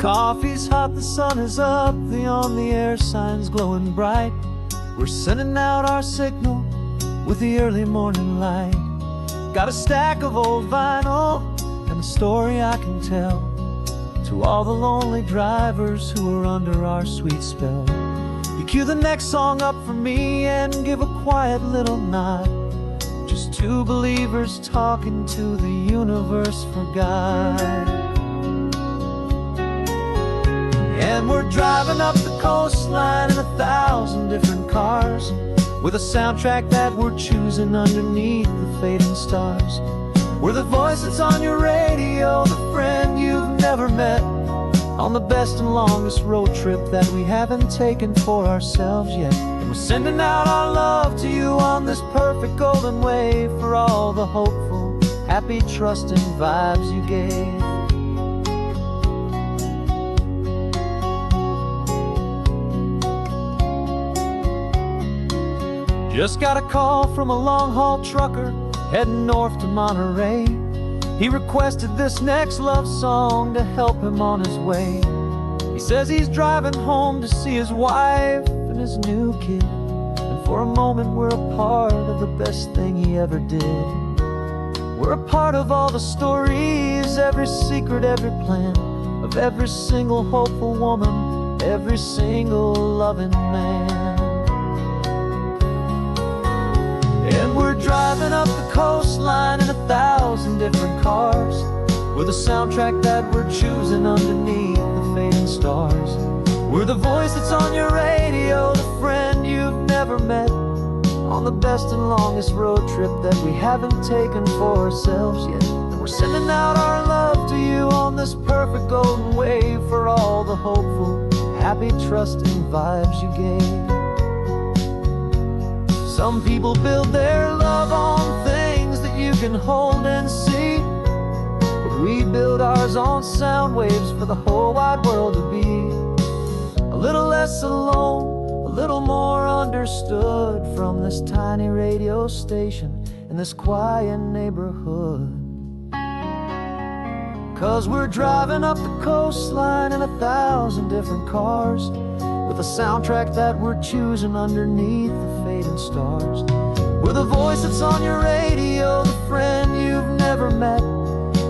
Coffee's hot, the sun is up, the on-the-air sign's glowing bright. We're sending out our signal with the early morning light. Got a stack of old vinyl and a story I can tell to all the lonely drivers who are under our sweet spell. You cue the next song up for me and give a quiet little nod. Just two believers talking to the universe for God. And we're driving up the coastline in 1,000 different cars, with a soundtrack that we're choosing underneath the fading stars. We're the voice that's on your radio, the friend you've never met, on the best and longest road trip that we haven't taken for ourselves yet. And we're sending out our love to you on this perfect golden wave, for all the hopeful, happy, trusting vibes you gave. Just got a call from a long-haul trucker heading north to Monterey. He requested this next love song to help him on his way. He says he's driving home to see his wife and his new kid, and for a moment we're a part of the best thing he ever did. We're a part of all the stories, every secret, every plan, of every single hopeful woman, every single loving man. And we're driving up the coastline in 1,000 different cars, with a soundtrack that we're choosing underneath the fading stars. We're the voice that's on your radio, the friend you've never met, on the best and longest road trip that we haven't taken for ourselves yet. And we're sending out our love to you on this perfect golden wave, for all the hopeful, happy, trusting vibes you gave. Some people build their love on things that you can hold and see, but we build ours on sound waves for the whole wide world to be a little less alone, a little more understood, from this tiny radio station in this quiet neighborhood. 'Cause we're driving up the coastline in 1,000 different cars, with a soundtrack that we're choosing underneath the fading stars. We're the voice that's on your radio, the friend you've never met,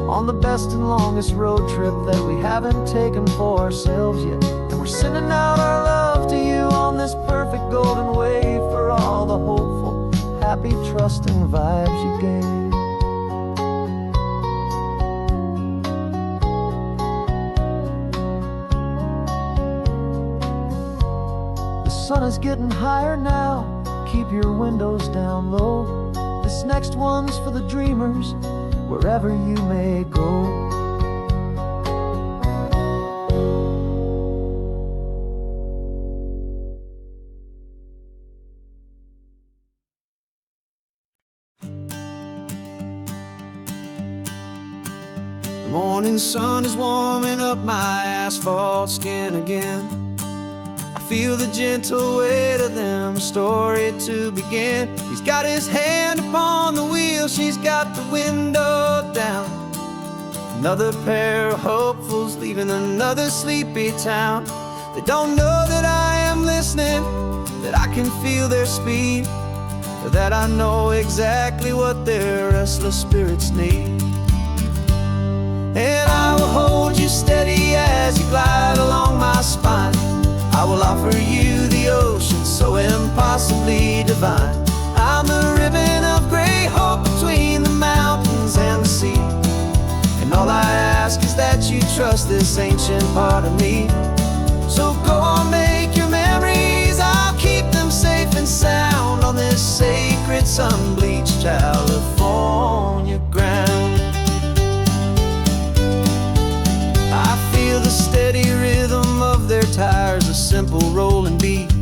on the best and longest road trip that we haven't taken for ourselves yet. And we're sending out our love to you on this perfect golden wave, for all the hopeful, happy, trusting vibes you gave. The sun is getting higher now, keep your windows down low. This next one's for the dreamers, wherever you may go. The morning sun is warming up my asphalt skin again. Feel the gentle weight of them, a story to begin. He's got his hand upon the wheel, she's got the window down. Another pair of hopefuls leaving another sleepy town. They don't know that I am listening, that I can feel their speed, or that I know exactly what their restless spirits need. And I will hold you steady as you glide along my spine. I will offer you the ocean so impossibly divine. I'm the ribbon of gray hope between the mountains and the sea, and all I ask is that you trust this ancient part of me. So go on, make your memories, I'll keep them safe and sound on this sacred sun-bleached California ground. I feel the steady rhythm of their tires, a simple rolling beat.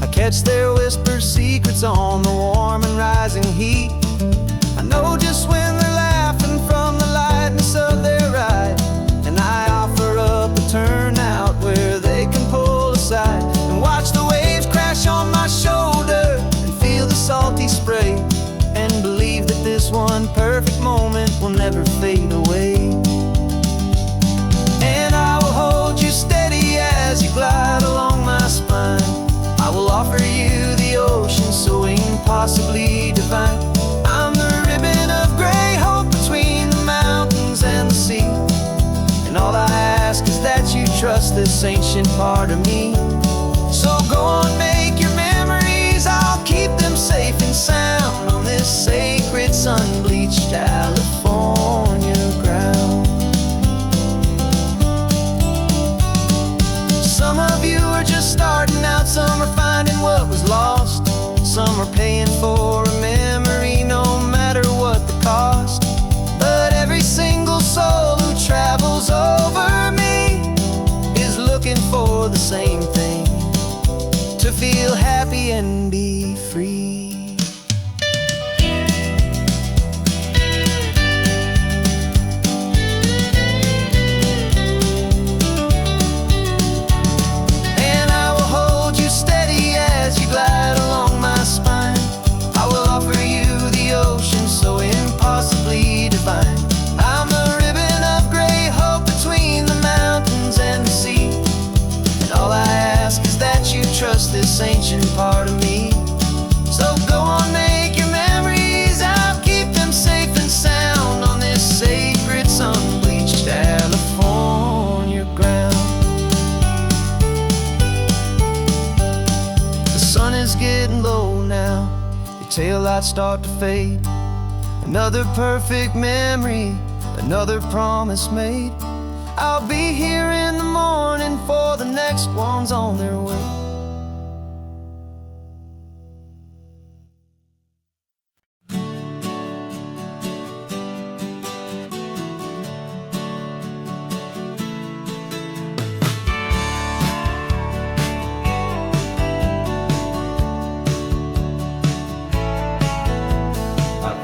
I catch their whispered secrets on the warm and rising heat. I know just when they're laughing from the lightness of their ride, and I offer up a turnout where they can pull aside and watch the waves crash on my shoulder and feel the salty spray, and believe that this one perfect moment will never fade away. And I will hold offer you the ocean so impossibly divine. I'm the ribbon of gray hope between the mountains and the sea. And all I ask is that you trust this ancient part of me. So go on, make your memories, I'll keep them safe and sound on this sacred sun-bleached California ground. Some of you are just starting out, some are finding what was lost, some are paying for a memory no matter what the cost. But every single soul who travels over me is looking for the same thing: to feel happy and be free. And I will hold you steady as you glide along my spine. I will offer you the ocean so impossibly divine. I'm the ribbon of gray hope between the mountains and the sea. And all I ask is that you trust this ancient part of me. So go on, make your memories, I'll keep them safe and sound on this sacred sun-bleached California ground. The sun is getting low now, your taillights start to fade. Another perfect memory, another promise made. I'll be here in the morning for the next ones on their way.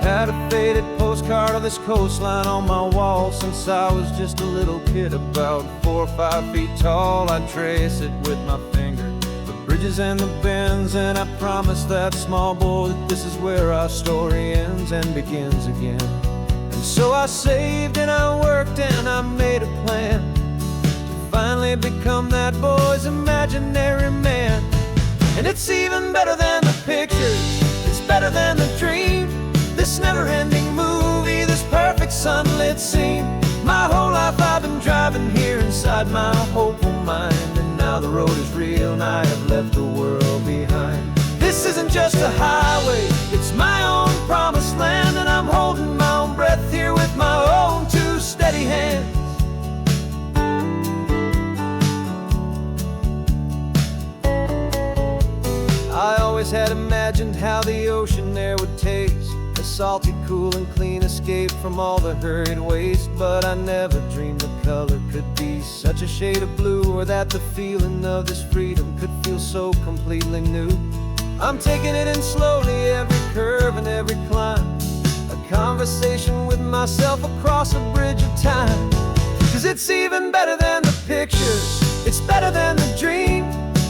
Had a faded postcard of this coastline on my wall since I was just a little kid, about 4 or 5 feet tall. I trace it with my finger, the bridges and the bends, and I promise that small boy that this is where our story ends and begins again. And so I saved and I worked and I made a plan to finally become that boy's imaginary man. And it's even better than the pictures, it's better than the dream. This never-ending movie, this perfect sunlit scene. My whole life I've been driving here inside my hopeful mind, and now the road is real and I have left the world behind. This isn't just a highway, it's my own promised land, and I'm holding my own breath here with my own 2 steady hands. I always had imagined how the ocean there would taste, a salty, cool and clean escape from all the hurried waste. But I never dreamed the color could be such a shade of blue, or that the feeling of this freedom could feel so completely new. I'm taking it in slowly, every curve and every climb, a conversation with myself across a bridge of time. 'Cause it's even better than the pictures, it's better than the dream.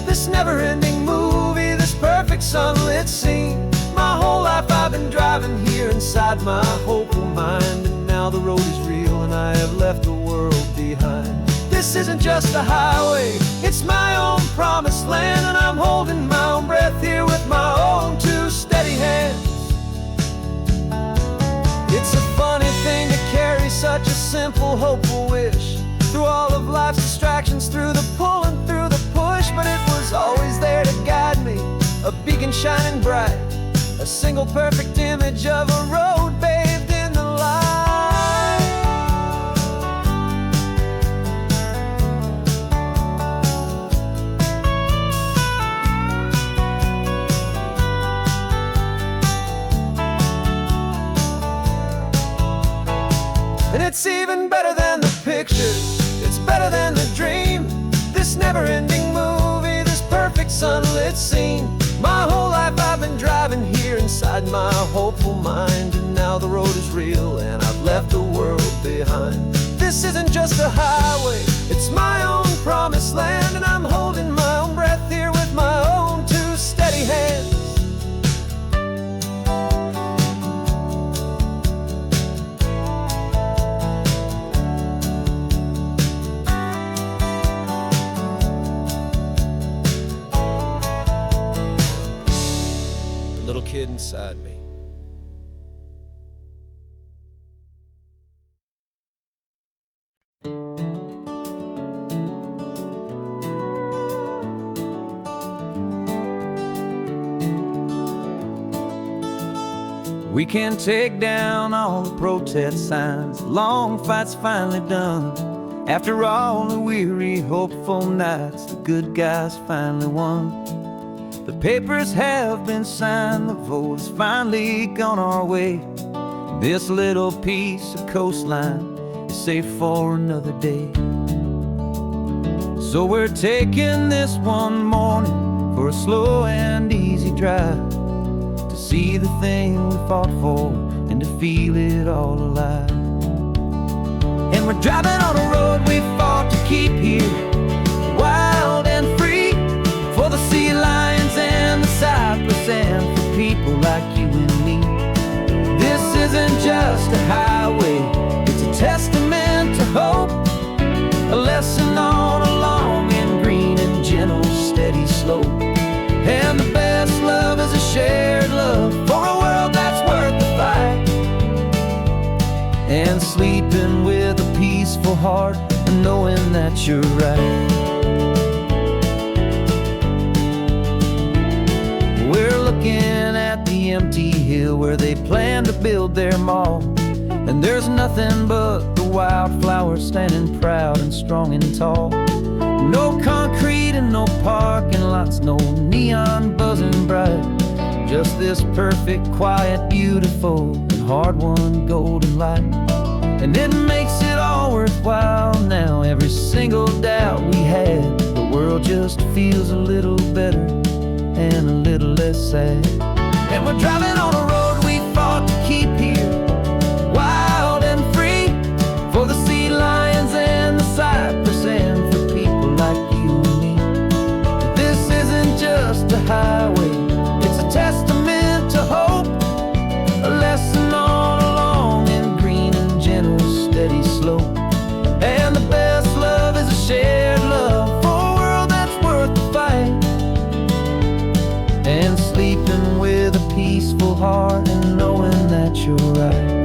This never-ending movie, this perfect sunlit scene. My whole life I've been driving here inside my hopeful mind, and now the road is real and I have left the world behind. This isn't just a highway, it's my own promised land, and I'm holding my own breath here with my own 2 steady hands. It's a funny thing to carry such a simple, hopeful wish through all of life's distractions, through the pull and through the push. But it was always there to guide me, a beacon shining bright, a single perfect image of a road bathed in the light. And it's even better than the pictures, it's better than the dream. This never-ending movie, this perfect sunlit scene. My whole life I've been driving here inside my hopeful mind, and now the road is real and I've left the world behind. This isn't just a highway, it's my own promised land, and I'm holding my own breath here with my own 2 steady hands. kid inside me. We can take down all the protest signs. Long fight's finally done. After all the weary, hopeful nights, the good guys finally won. The papers have been signed, the vote has finally gone our way. This little piece of coastline is safe for another day. So we're taking this one morning for a slow and easy drive, to see the thing we fought for and to feel it all alive. And we're driving on a road we fought to keep here, wild and free, for the sea lions and the cypress and for people like you and me. This isn't just a highway, it's a testament to hope, a lesson on a long and green and gentle steady slope. And the best love is a shared love for a world that's worth the fight, and sleeping with a peaceful heart and knowing that you're right. We're looking at the empty hill where they plan to build their mall, and there's nothing but the wildflowers standing proud and strong and tall. No concrete and no parking lots, no neon buzzing bright, just this perfect, quiet, beautiful, and hard-won golden light. And it makes it all worthwhile now. Every single doubt we had, the world just feels a little better and a little less sad. And we're driving on a road we fought to keep here, wild and free, for the sea lions and the cypress and for people like you and me. This isn't just a highway, it's a testament to hope, a lesson on a long and green and gentle steady slope. And the best love is a shared love for a world that's worth the fight, and sleeping with a peaceful heart and knowing that you're right.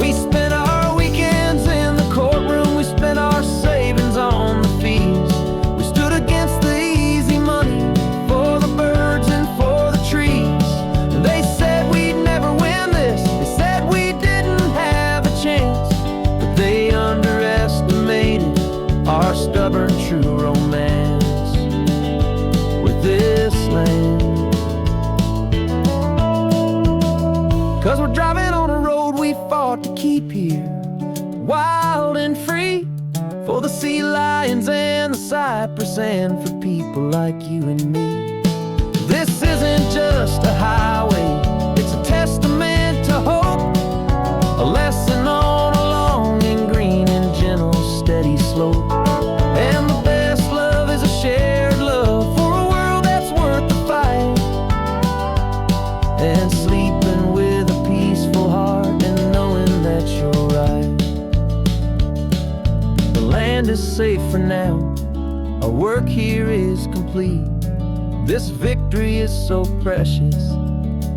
We spent our weekends in the courtroom, we spent our savings on the fees. We stood against the easy money for the birds and for the trees. And they said we'd never win this, they said we didn't have a chance, but they underestimated our stubborn true romance with this land. 'Cause we're driving on a road we fought to keep here, wild and free, for the sea lions and the cypress and for people like you and me. This isn't just a highway, it's a testament to hope, a lesson on a long and green and gentle steady slope. And the best love is a shared love for a world that's worth the fight, and sleeping with a peaceful heart and knowing that you're right. The land is safe for now, our work here is complete. This victory is so precious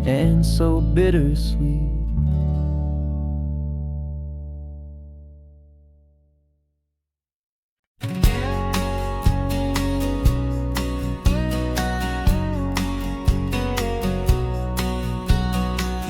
and so bittersweet.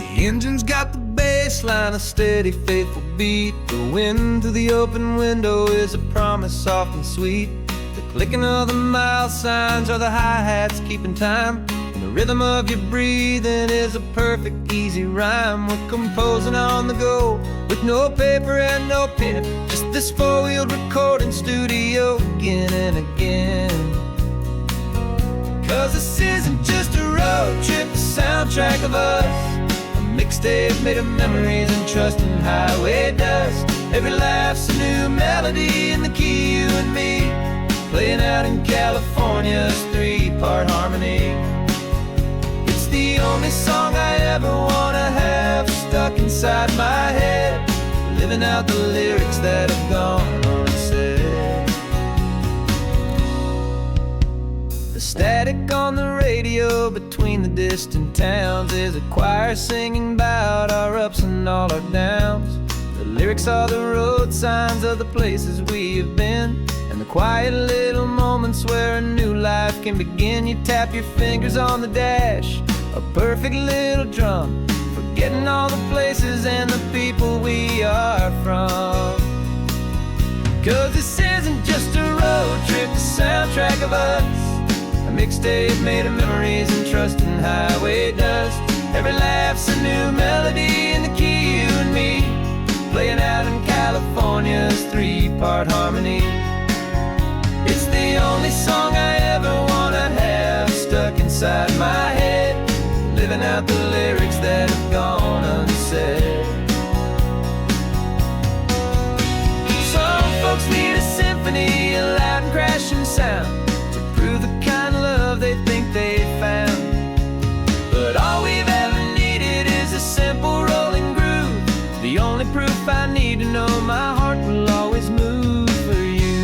The engine's got the bass line, a steady, faithful beat. The wind through the open window is a promise soft and sweet. The clicking of the mile signs are the hi-hats keeping time, and the rhythm of your breathing is a perfect, easy rhyme. We're composing on the go with no paper and no pen, just this four-wheeled recording studio again and again. 'Cause this isn't just a road trip, the soundtrack of us, mixtape made of memories and trust in highway dust. Every laugh's a new melody in the key, you and me, playing out in California's three-part harmony. It's the only song I ever wanna have stuck inside my head, living out the lyrics that have gone unsaid. The static on the radio radio between the distant towns. There's a choir singing about our ups and all our downs. The lyrics are the road signs of the places we have been, and the quiet little moments where a new life can begin. You tap your fingers on the dash, a perfect little drum, forgetting all the places and the people we are from. 'Cause this isn't just a road trip, the soundtrack of us, a mixtape made of memories and trust in highway dust. Every laugh's a new melody in the key, you and me, playing out in California's three-part harmony. It's the only song I ever wanna have stuck inside my head, living out the lyrics that have gone unsaid. Some folks need a symphony, a loud and crashing sound, to prove the kind of love they think they found. But all we've ever needed is a simple rolling groove, the only proof I need to know my heart will always move for you.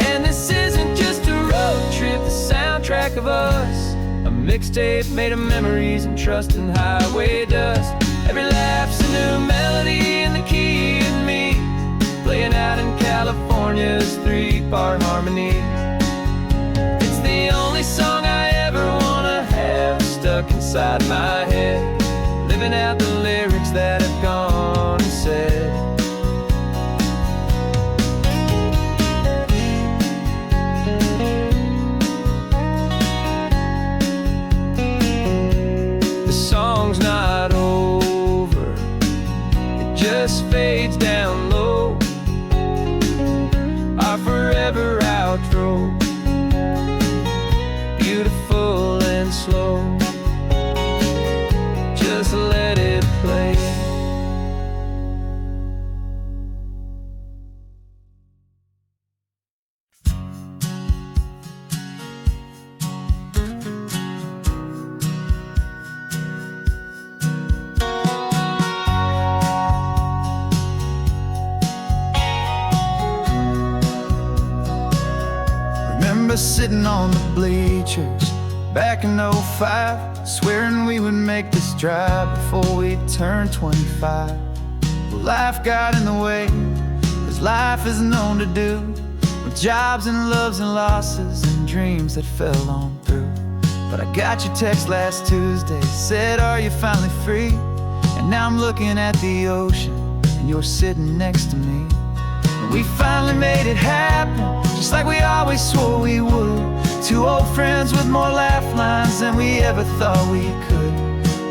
And this isn't just a road trip, the soundtrack of us, a mixtape made of memories and trust in highway dust. Every laugh's a new melody in the key and me, playing out in California's three-part harmony. It's the only song I ever wanna have stuck inside my head, living out the lyrics that have gone unsaid. The song's not over, it just fades down low, our forever outro, beautiful and slow. Just let it play. Remember sitting on the bleachers back in '05, swearing we would make this drive before we turned 25. Well, life got in the way, as life is known to do, with jobs and loves and losses and dreams that fell on through. But I got your text last Tuesday, said, are you finally free? And now I'm looking at the ocean, and you're sitting next to me. And we finally made it happen, just like we always swore we would. Two old friends with more laugh lines than we ever thought we could.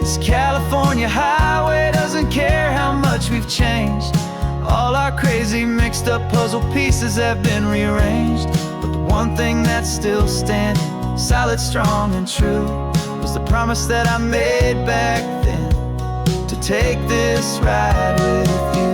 This California highway doesn't care how much we've changed. All our crazy mixed up puzzle pieces have been rearranged. But the one thing that's still standing, solid, strong and true, was the promise that I made back then, to take this ride with you.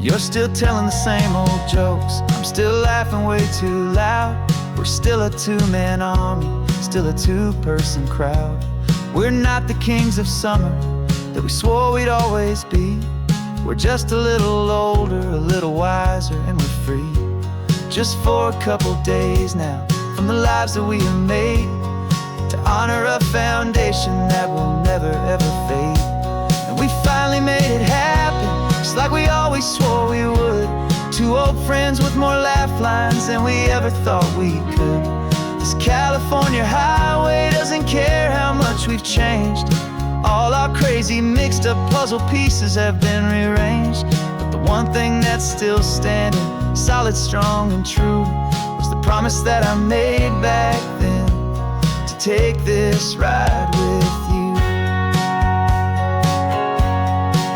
You're still telling the same old jokes, I'm still laughing way too loud. We're still a two-man army, still a two-person crowd. We're not the kings of summer that we swore we'd always be. We're just a little older, a little wiser, and we're free. Just for a couple days now, from the lives that we have made, to honor a foundation that will never ever fade. And we finally made it happen, just like we always swore we would. Two old friends with more laugh lines than we ever thought we could. This California highway doesn't care how much we've changed. All our crazy mixed up puzzle pieces have been rearranged. But the one thing that's still standing, solid, strong and true, was the promise that I made back then, to take this ride with you.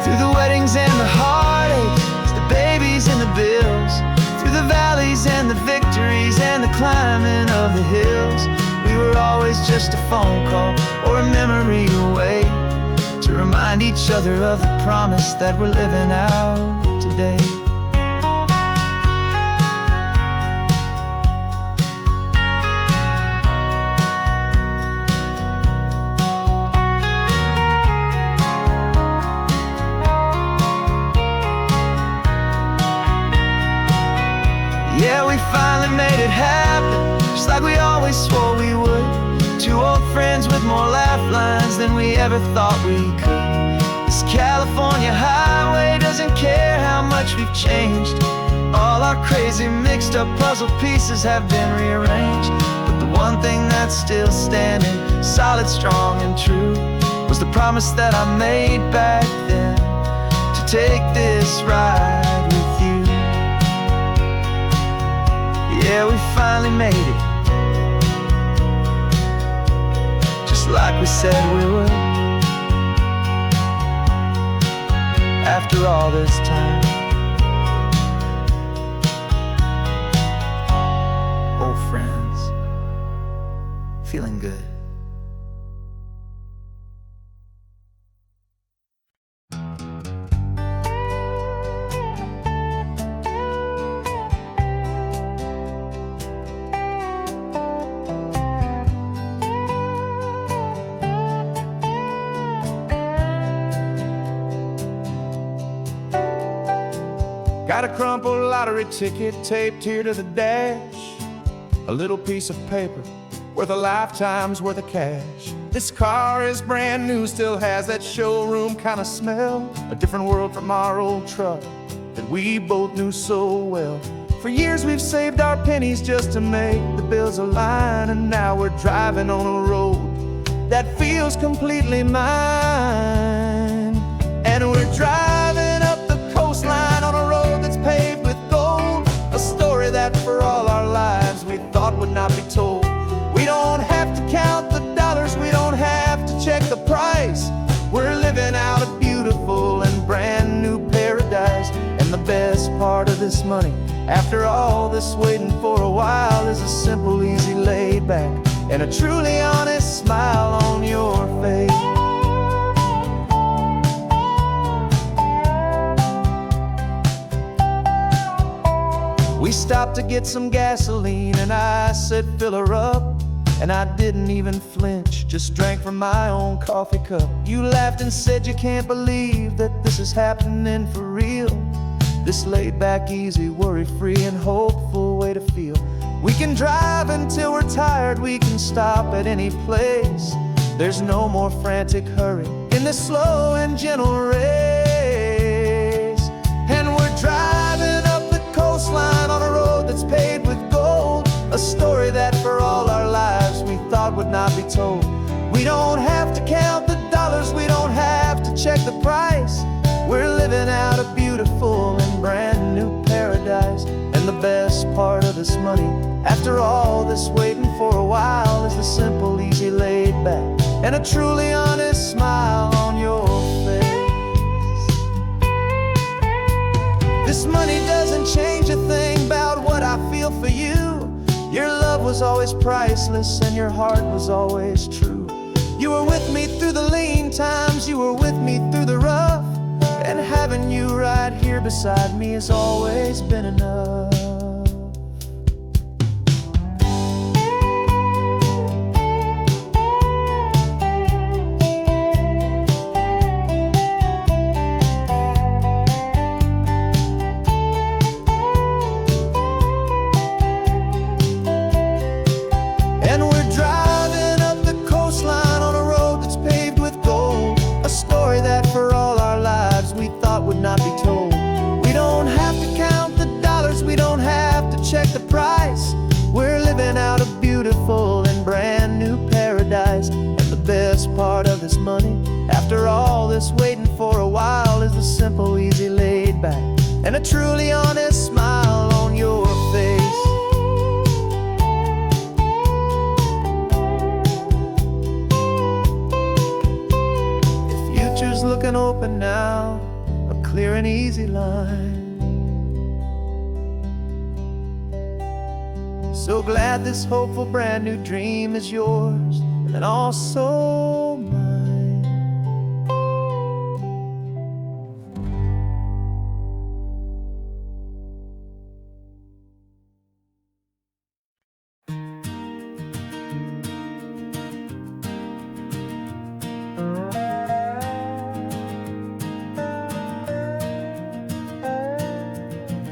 Through the weddings and the heartaches, the babies and the bills, through the valleys and the victories and the climbing of the hills, we were always just a phone call or a memory away, to remind each other of the promise that we're living out today. friends with more laugh lines than we ever thought we could. This California highway doesn't care how much we've changed. All our crazy mixed up puzzle pieces have been rearranged. But the one thing that's still standing, solid, strong, and true, was the promise that I made back then, to take this ride with you. Yeah, we finally made it, just like we said we would. After all this time, old friends, feeling good. Got a crumpled lottery ticket taped here to the dash, a little piece of paper worth a lifetime's worth of cash. This car is brand new, still has that showroom kind of smell, a different world from our old truck that we both knew so well. For years we've saved our pennies just to make the bills align, and now we're driving on a road that feels completely mine. And we're driving up the coastline on a road that's paved with gold, a story that for all our lives we thought would not be told. We don't have to count the dollars, we don't have to check the price. We're living out a beautiful and brand new paradise. And the best part of this money, after all this waiting for a while, is a simple, easy, laid back, and a truly honest smile on your face. We stopped to get some gasoline, and I said, fill her up. And I didn't even flinch, just drank from my own coffee cup. You laughed and said you can't believe that this is happening for real. This laid back, easy, worry-free, and hopeful way to feel. We can drive until we're tired, we can stop at any place. There's no more frantic hurry in this slow and gentle race. And we're driving up the coastline on a road that's paved with gold, a story that for all our lives we thought would not be told. We don't have to count the dollars, we don't have to check the price. We're living out a beautiful and brand new paradise. And the best part of this money, after all this waiting for a while, is the simple, easy, laid back, and a truly honest smile on your face. This money doesn't change a thing about what I feel for you. Your love was always priceless and your heart was always true. You were with me through the lean times, you were with me through the rough, and having you right here beside me has always been enough. Not be told. We don't have to count the dollars, we don't have to check the price. We're living out a beautiful and brand new paradise. And the best part of this money, after all this waiting for a while, is the simple, easy, laid back, and a truly honest smile on your face. The future's looking open now, clear and easy line. So glad this hopeful brand new dream is yours, and also mine.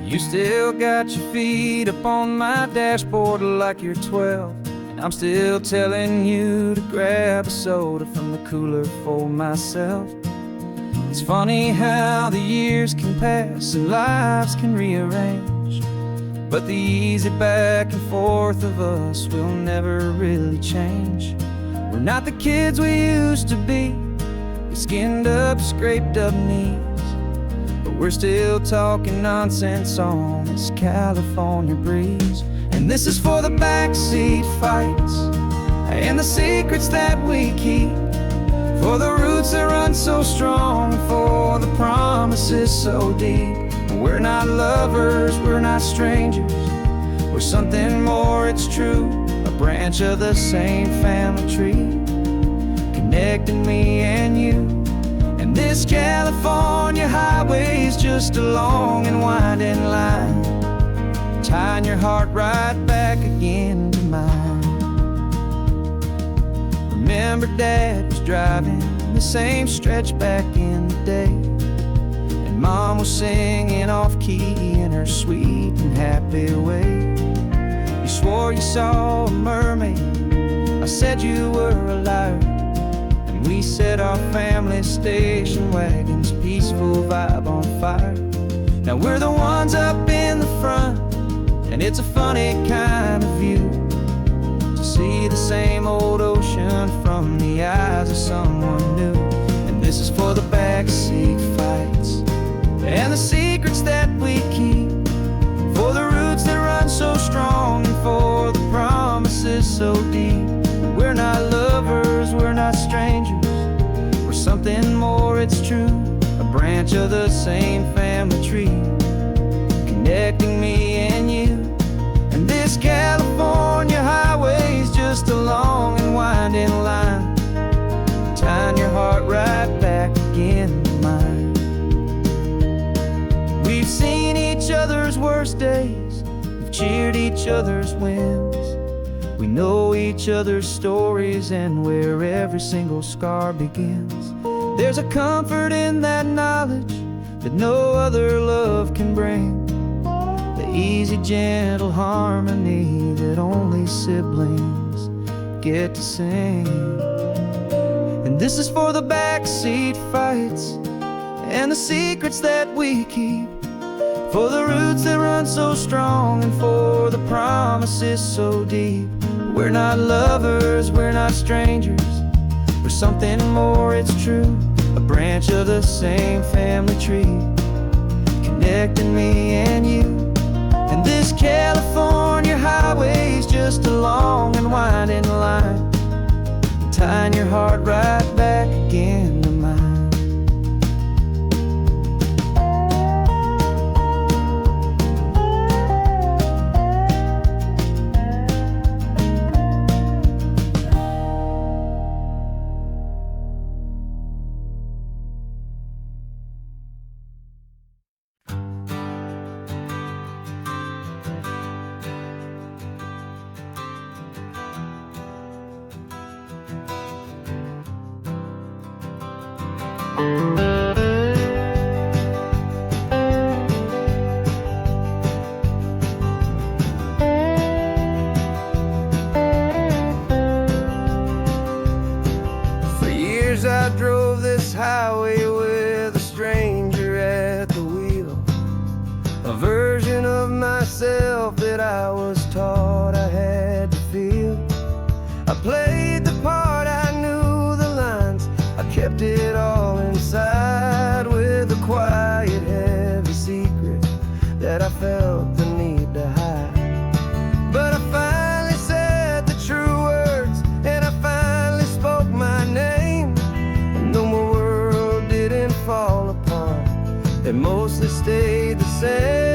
You still got your feet up on my dashboard like you're 12, and I'm still telling you to grab a soda from the cooler for myself. It's funny how the years can pass and lives can rearrange, but the easy back and forth of us will never really change. We're not the kids we used to be, with skinned up, scraped up knees, but we're still talking nonsense on this California breeze. And this is for the backseat fights and the secrets that we keep, for the roots that run so strong, for the promises so deep. We're not lovers, we're not strangers, we're something more, it's true. A branch of the same family tree, connecting me and you. And this California highway's just a long and winding line, tying your heart right back again to mine. Remember Dad was driving the same stretch back in the day, and Mom was singing off-key in her sweet and happy way. You swore you saw a mermaid, I said you were a liar, and we set our family station wagon's peaceful vibe on fire. Now we're the ones up in the front, and it's a funny kind of view to see the same old ocean from the eyes of someone new. And this is for the backseat fights and the secrets that we keep, for the roots that run so strong, and for the promises so deep. We're not lovers, we're not strangers, we're something more, it's true. A branch of the same family tree, connecting me and you. And this California highway's just a long and winding line, tying your heart right back again to mine. We've seen each other's worst days, we've cheered each other's wins, we know each other's stories and where every single scar begins. There's a comfort in that knowledge that no other love can bring, the easy, gentle harmony that only siblings get to sing. And this is for the backseat fights and the secrets that we keep, for the roots that run so strong, and for the promises so deep. We're not lovers, we're not strangers, we're something more, it's true. A branch of the same family tree, connecting me and you. And this California highway's just a long and winding line, tying your heart right back again to mine. For years I drove this highway with a stranger at the wheel, a version of myself that I was taught I had to feel. I played the part, I knew the lines, I kept it all inside, with a quiet, heavy secret that I felt the need to hide. But I finally said the true words, and I finally spoke my name, and though my world didn't fall apart, it mostly stayed the same.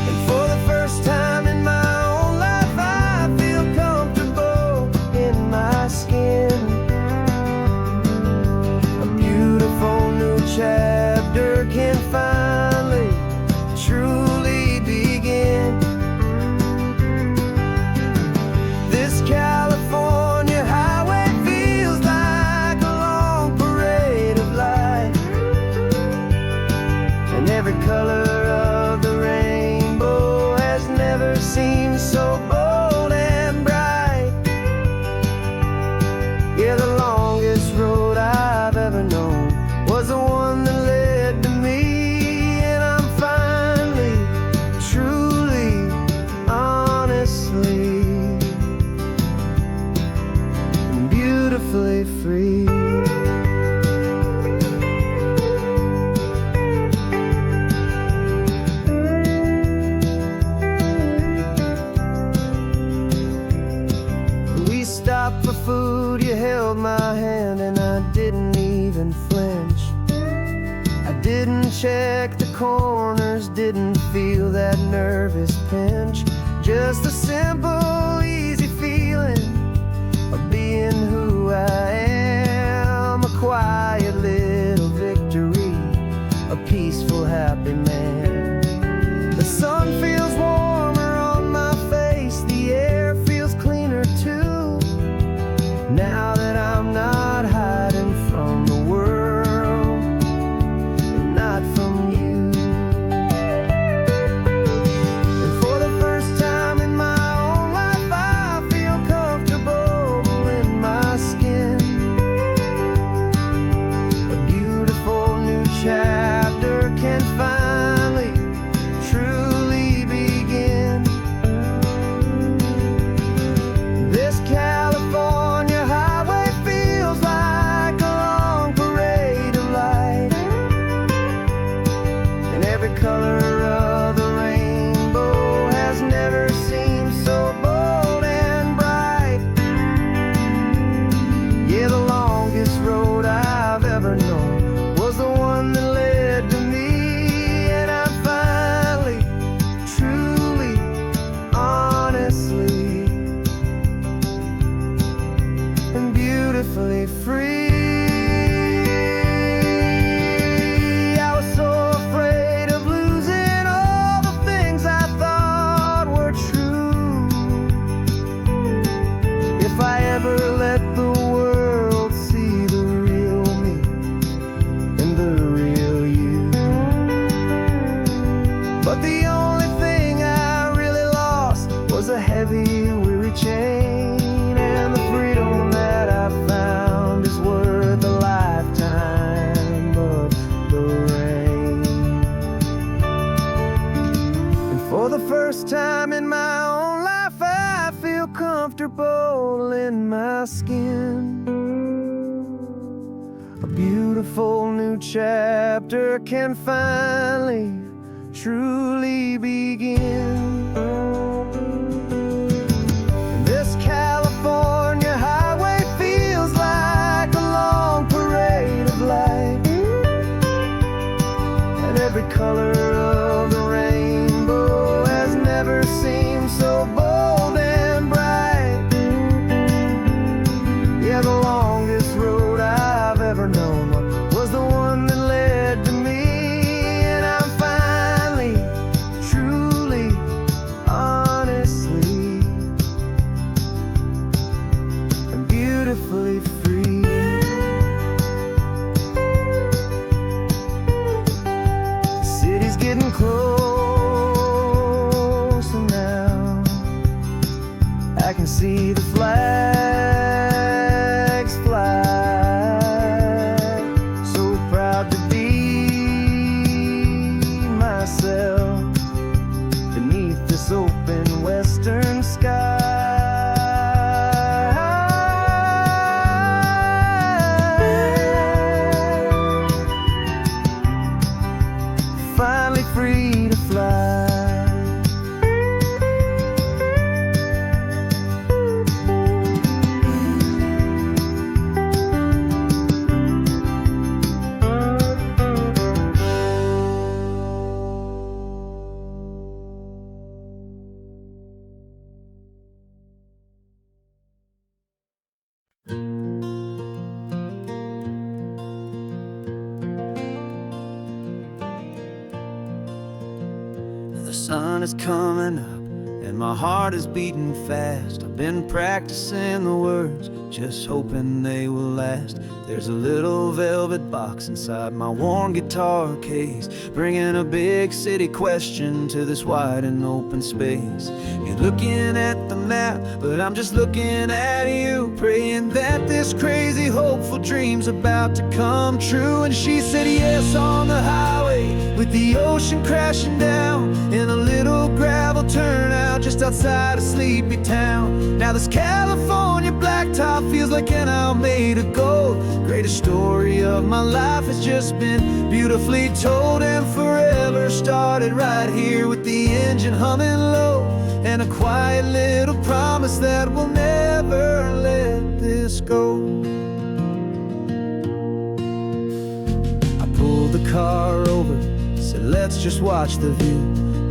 And for the first time in my own life, I feel comfortable in my skin. A beautiful new chapter can finally truly begin. This California highway feels like a long parade of light, beautifully free. We stopped for food, you held my hand, and I didn't even flinch. I didn't check the corners, didn't feel that nervous pinch. Just a simple, easy feeling of being who I am. A quiet little victory, a peaceful, happy man. The sun feels warmer on my face, the air feels cleaner too. Now that I'm not hiding from the world, and not from you. And for the first time in my own life, I feel comfortable in my skin. A beautiful new chapter can finally, truly begin. This California highway feels like a long parade of light, and every color of the rainbow has never seemed so bold and bright. Yeah, the longest road I've ever known was the one that led to me, and I'm finally, truly, honestly, and beautifully free. I was so afraid of losing all the things I thought were true. If I ever let the world see the real me and the real you. But the only thing I really lost was a heavy, weary chain, and the freedom that I found is worth a lifetime of the rain. And for the first time in my own life, I feel comfortable in my skin. A beautiful new chapter can finally, truly begin. This California highway feels like a long parade of light, and every color of the rainbow has never seemed so bold and bright. Yeah, the longest road I've ever known was the one that led to me, and I'm finally, truly, honestly, and beautifully free. The city's getting closer now. I can see the flags fly. So proud to be myself beneath this open western sky. Finally free to fly. The sun is coming up and my heart is beating fast. I've been practicing the words, just hoping they will last. There's a little velvet box inside my worn guitar case, bringing a big city question to this wide and open space. You're looking at the map, but I'm just looking at you, praying that this crazy hopeful dream's about to come true. And she said yes on the highway, with the ocean crashing down in a little gravel turnout just outside of sleepy town. Now this California blacktop feels like like an owl made of gold. Greatest story of my life has just been beautifully told, and forever started right here with the engine humming low, and a quiet little promise that we'll never let this go. I pulled the car over, said let's just watch the view.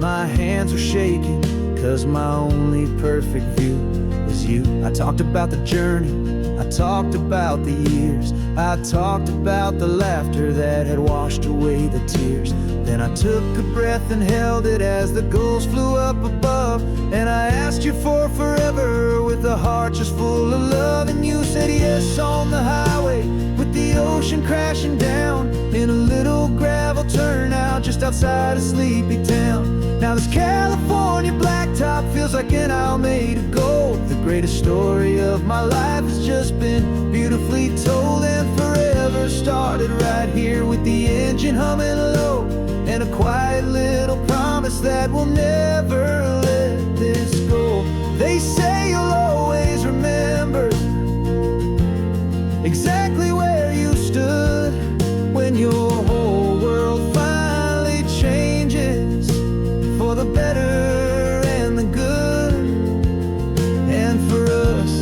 My hands were shaking, cause my only perfect view was you. I talked about the journey, I talked about the years, I talked about the laughter that had washed away the tears. Then I took a breath and held it as the gulls flew up above, and I asked you for forever with a heart just full of love. And you said yes on the highway with the ocean crashing down in a little gravel turnout just outside of Sleepy Town. Now this California blacktop feels like an owl made of gold. The greatest story of my life has just been beautifully told, and forever started right here with the engine humming low, and a quiet little promise that we'll never let this go. They say you'll always remember exactly where you stood when your whole world finally changes for the better and the good. And for us,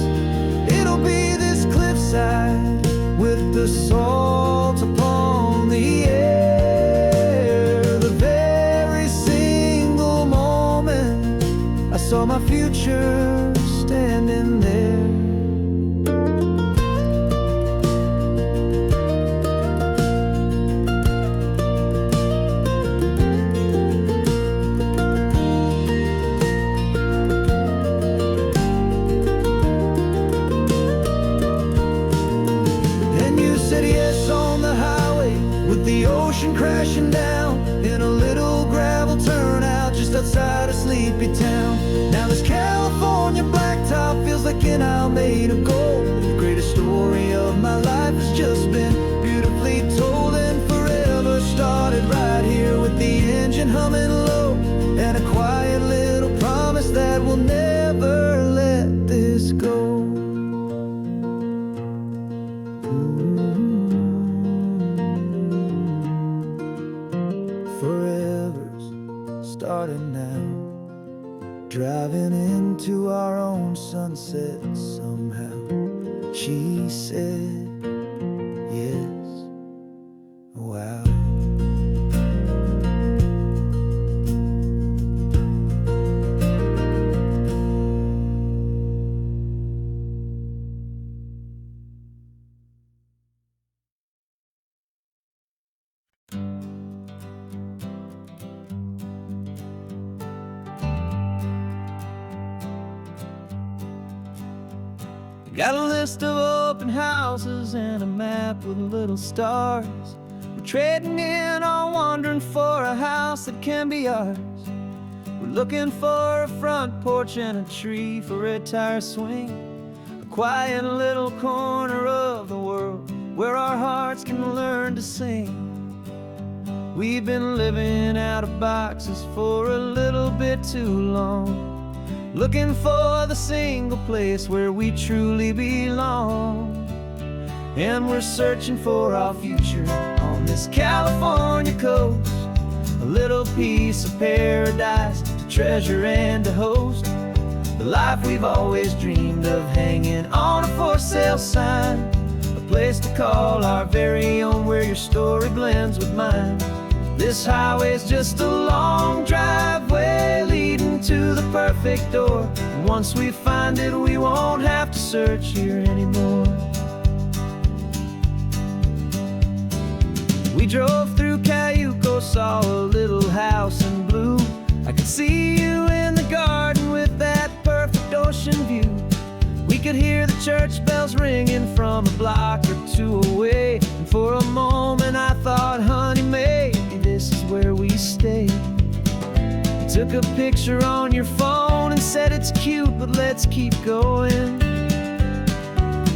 it'll be this cliffside with the salt upon the air. The very single moment I saw my future standing there. The ocean crashing down in a little gravel turnout just outside of Sleepy Town. Now this California blacktop feels like an owl made of gold. The greatest story of my life has just been beautifully told, and forever started right here with the engine humming low, and a quiet little promise that we'll never let this go. Forever's starting now, driving into our own sunset somehow. She said yes, wow. Got a list of open houses and a map with little stars. We're trading in or wandering for a house that can be ours. We're looking for a front porch and a tree for a tire swing, a quiet little corner of the world where our hearts can learn to sing. We've been living out of boxes for a little bit too long, looking for the single place where we truly belong. And we're searching for our future on this California coast, a little piece of paradise to treasure and to host, the life we've always dreamed of hanging on a for sale sign, a place to call our very own where your story blends with mine. This highway's just a long driveway leading to the perfect door, and once we find it we won't have to search here anymore. We drove through Cayuco, saw a little house in blue. I could see you in the garden with that perfect ocean view. We could hear the church bells ringing from a block or two away, and for a moment I thought, honey, maybe this is where we stay. You took a picture on your phone and said it's cute, but let's keep going.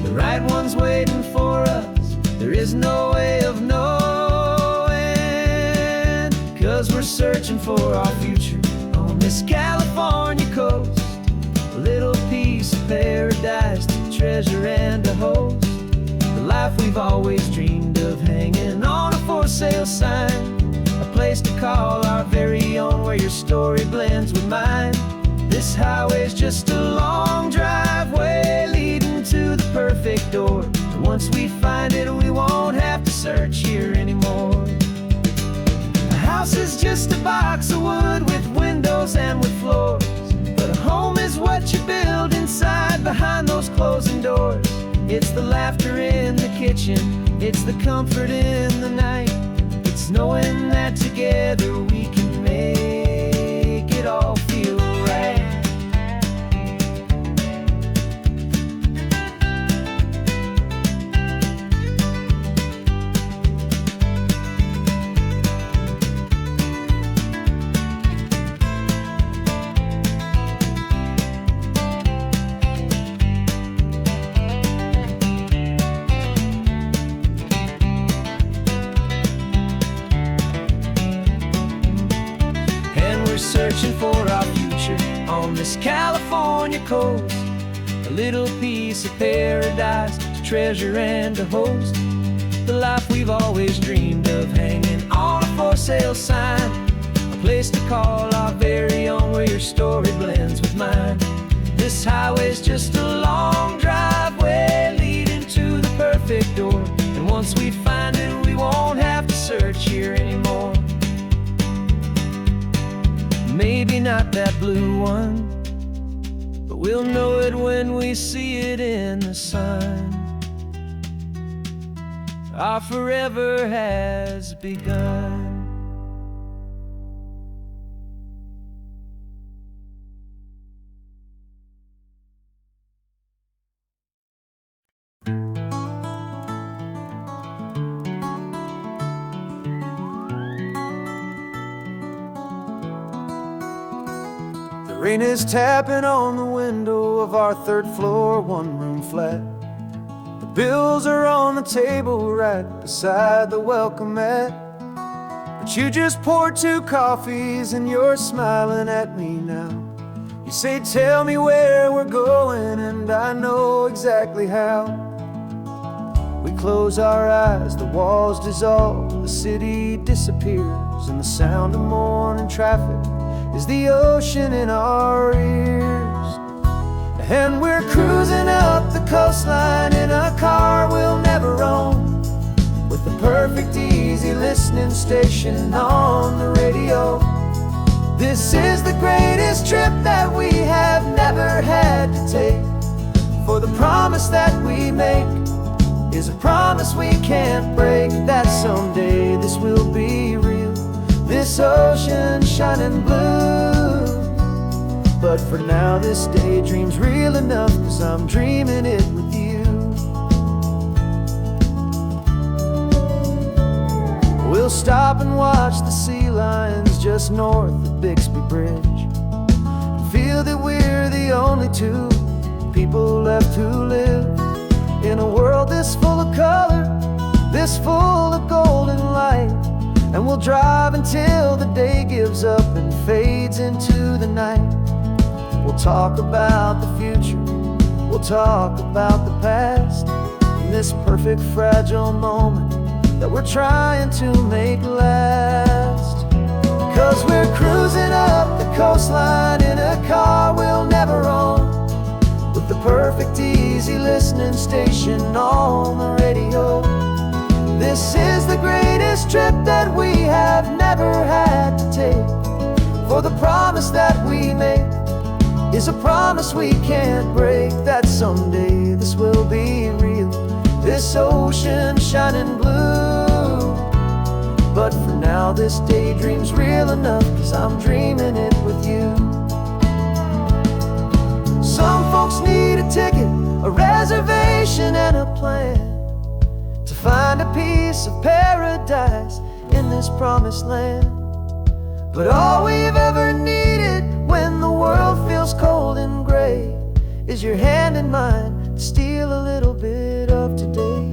The right one's waiting for us, there is no way of knowing, 'cause we're searching for our future on this California coast, a little piece of paradise to treasure and a host. The life we've always dreamed of, hanging on a for sale sign. A place to call our very own, where your story blends with mine. This highway's just a long driveway leading to the perfect door. And once we find it, we won't have to search here anymore. A house is just a box of wood with windows and with floors. But a home is what you build inside, behind those closing doors. It's the laughter in the kitchen, it's the comfort in the night. It's knowing that together we can make it all feel right. Searching for our future on this California coast. A little piece of paradise to treasure and to host. The life we've always dreamed of, hanging on a for sale sign. A place to call our very own, where your story blends with mine. This highway's just a long driveway leading to the perfect door. And once we find it, we won't have to search here anymore. Maybe not that blue one, but we'll know it when we see it in the sun. Our forever has begun. Rain is tapping on the window of our third floor, one-room flat. The bills are on the table right beside the welcome mat. But you just poured 2 coffees and you're smiling at me now. You say, tell me where we're going, and I know exactly how. We close our eyes, the walls dissolve, the city disappears, and the sound of morning traffic is the ocean in our ears. And we're cruising up the coastline in a car we'll never own, with the perfect easy listening station on the radio. This is the greatest trip that we have never had to take, for the promise that we make is a promise we can't break, that someday this will be real, this ocean shining blue. But for now this daydream's real enough, 'cause I'm dreaming it with you. We'll stop and watch the sea lions just north of Bixby Bridge, and feel that we're the only 2 people left who live in a world this full of color, this full of golden light. And we'll drive until the day gives up and fades into the night. We'll talk about the future, we'll talk about the past, in this perfect fragile moment that we're trying to make last. 'Cause we're cruising up the coastline in a car we'll never own, with the perfect easy listening station on the radio. This is the greatest trip that we have never had to take, for the promise that we make is a promise we can't break, that someday this will be real, this ocean shining blue. But for now this daydream's real enough, 'cause I'm dreaming it with you. Some folks need a ticket, a reservation and a plan, to find a piece of paradise in this promised land. But all we've ever needed when the world feels cold and gray is your hand in mine to steal a little bit of today.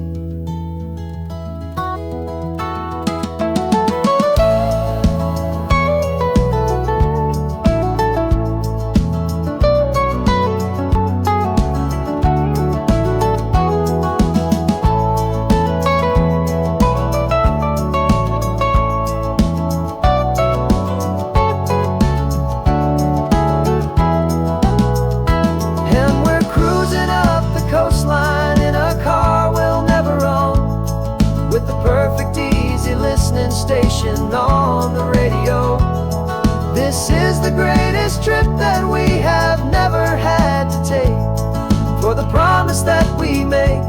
we make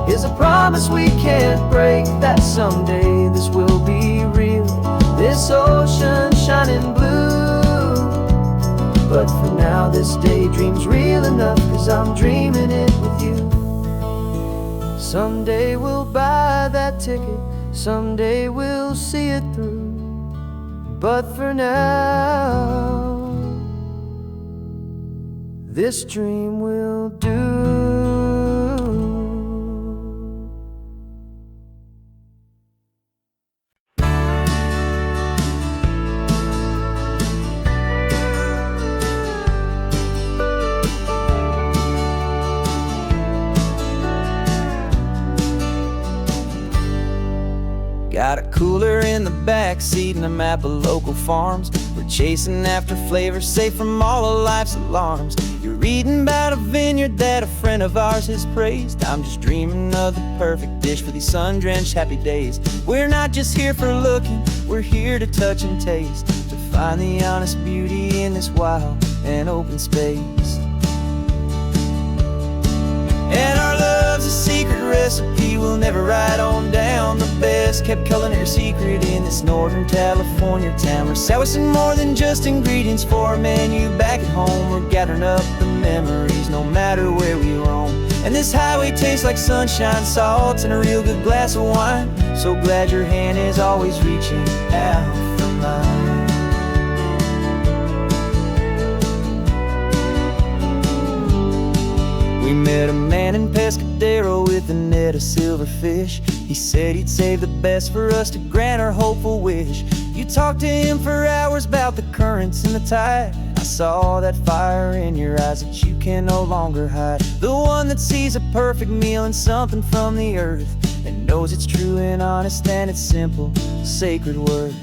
is a promise we can't break, that someday this will be real, this ocean shining blue. But for now this daydream's real enough, 'cause I'm dreaming it with you. Someday we'll buy that ticket, someday we'll see it through. But for now, this dream will do. Got a cooler in the back seat and a map of local farms. We're chasing after flavors safe from all of life's alarms. You're reading about a vineyard that a friend of ours has praised. I'm just dreaming of the perfect dish for these sun-drenched happy days. We're not just here for looking, we're here to touch and taste, to find the honest beauty in this wild and open space. And our love's a secret recipe we'll never write on down. The best kept culinary secret in this Northern California town. We're selling more than just ingredients for a menu back at home. We're gathering up the memories no matter where we roam. And this highway tastes like sunshine, salt, and a real good glass of wine. So glad your hand is always reaching out for mine. We met a man in Pescadero with a net of silverfish. He said he'd save the best for us to grant our hopeful wish. You talked to him for hours about the currents and the tide. I saw that fire in your eyes that you can no longer hide. The one that sees a perfect meal in something from the earth, and knows it's true and honest and it's simple, sacred worth.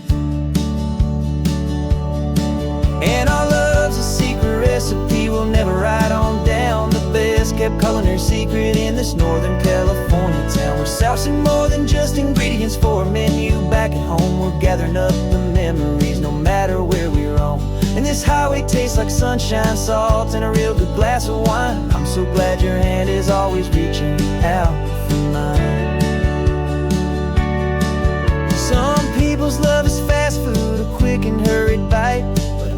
And our love's a secret recipe we'll never write on down. The best kept culinary secret in this Northern California town. We're sourcing more than just ingredients for a menu back at home. We're gathering up the memories no matter where we roam. And this highway tastes like sunshine, salt, and a real good glass of wine. I'm so glad your hand is always reaching out for mine. Some people's love is fast food, a quick and hurried bite.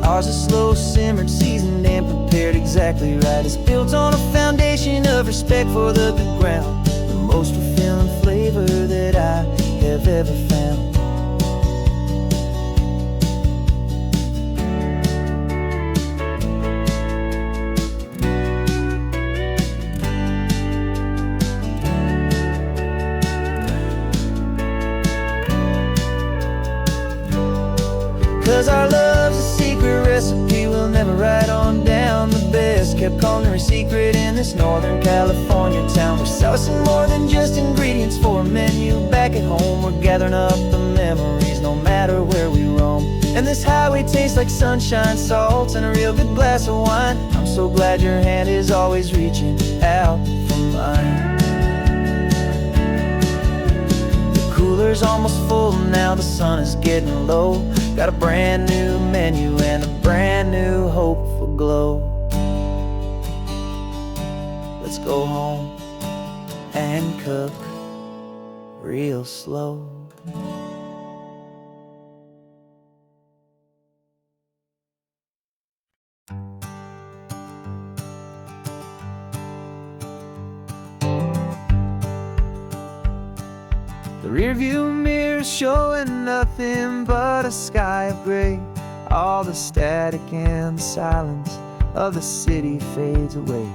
Ours is slow simmered, seasoned, and prepared exactly right. It's built on a foundation of respect for the good ground, the most fulfilling flavor that I have ever found. 'Cause our love's a secret recipe we'll never write on down. The best kept culinary secret in this Northern California town. We're sourcing more than just ingredients for a menu back at home. We're gathering up the memories no matter where we roam. And this highway tastes like sunshine, salt, and a real good glass of wine. I'm so glad your hand is always reaching out for mine. The cooler's almost full now, the sun is getting low. Got a brand new menu and a brand new hopeful glow. Let's go home and cook real slow. The rearview mirror's showing nothing but a sky of gray. All the static and the silence of the city fades away.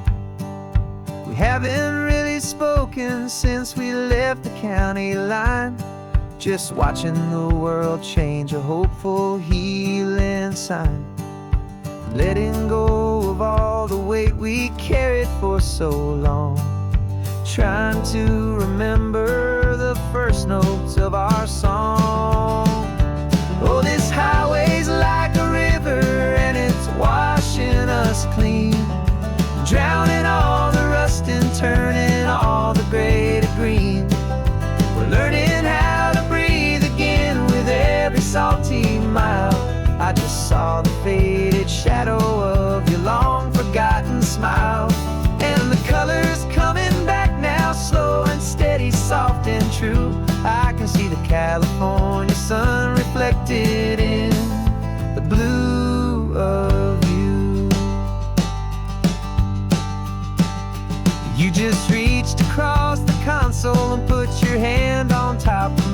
We haven't really spoken since we left the county line, just watching the world change, a hopeful healing sign. Letting go of all the weight we carried for so long, trying to remember the first notes of our song. Oh, this highway's like a river and it's washing us clean, drowning all the rust and turning all the gray to green. We're learning how to breathe again with every salty mile. I just saw the faded shadow of your long forgotten smile, and the colors coming back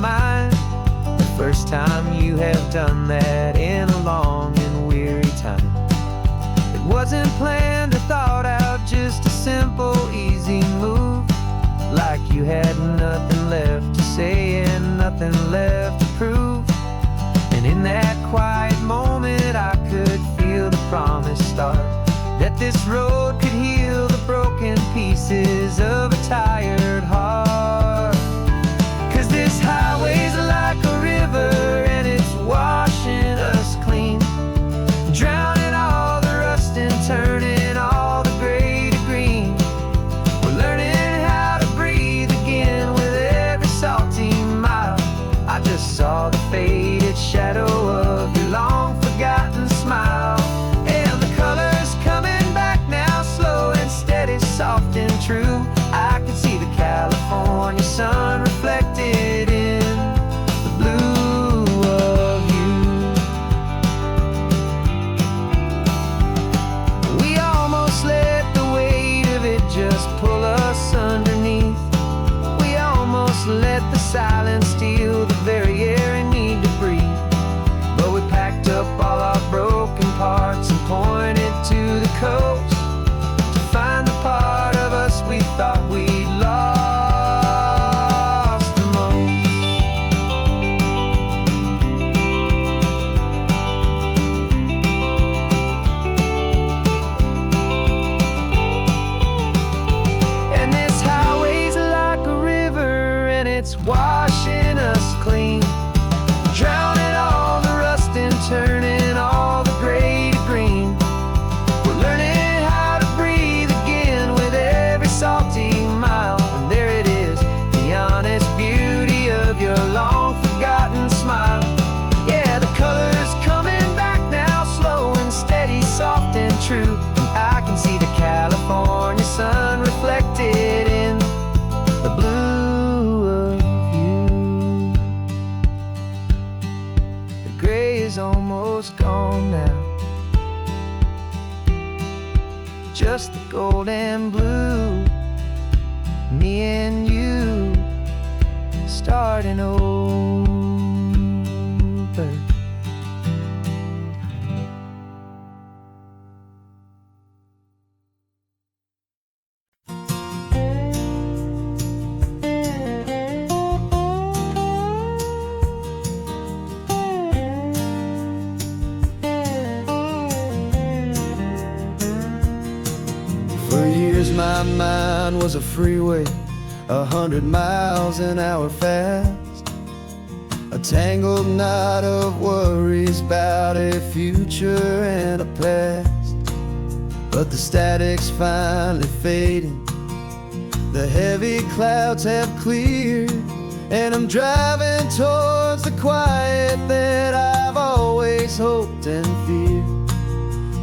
mind. The first time you have done that in a long and weary time. It wasn't planned or thought out, just a simple, easy move. Like you had nothing left to say and nothing left to prove. And in that quiet moment I could feel the promise start, that this road could heal the broken pieces of a tired heart. 'Cause this highway's like a river and it's washing us clean, drowning all the rust and turning all the gray to green. We're learning how to breathe again with every salty mile. I just saw the faded shadow of your long forgotten smile. And the colors coming back now, slow and steady, soft and true. I can see the California sun reflected in the blue of you. We almost let the weight of it just pull us underneath. We almost let the silence steal the very air we need to breathe. But we packed up all our broken parts and pointed to the coast to find the part of us we thought we'd lost the most. And this highway's like a river and it's washing us clean, drowning all the rust and turning all the gray to green. We're learning how to breathe again with every salty mile. And there it is, the honest beauty of your long forgotten smile. Yeah, the colors coming back now, slow and steady, soft and true. I can see the California sun reflected in the blue of you. The gray is almost gone now, just the gold and blue. Me and you starting over. For years my mind was a freeway, 100 miles an hour fast, a tangled knot of worries about a future and a past. But the static's finally fading, the heavy clouds have cleared, and I'm driving towards the quiet that I've always hoped and feared.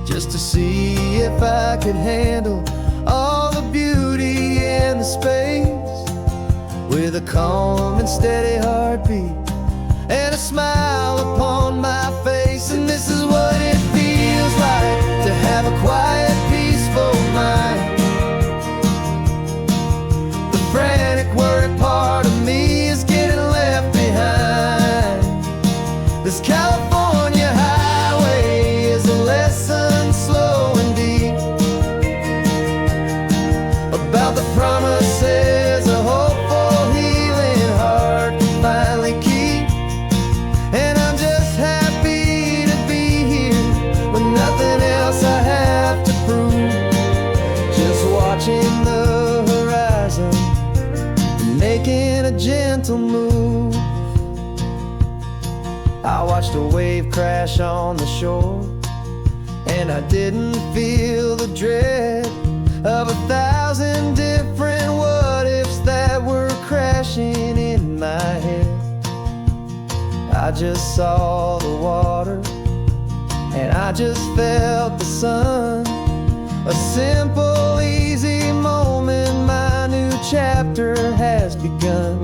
Just to see if I could handle all the beauty in the space, with a calm and steady heartbeat and a smile upon my face. And this is what it feels like to have a quiet, peaceful mind. The frantic, worried part of me is getting left behind. This California highway is a lesson slow and deep about the promises a hopeful, healing heart can finally keep. And I'm just happy to be here with nothing else I have to prove, just watching the horizon and making a gentle move. I watched a wave crash on the shore, and I didn't feel the dread of 1,000 different what-ifs that were crashing in my head. I just saw the water, and I just felt the sun. A simple, easy moment, my new chapter has begun.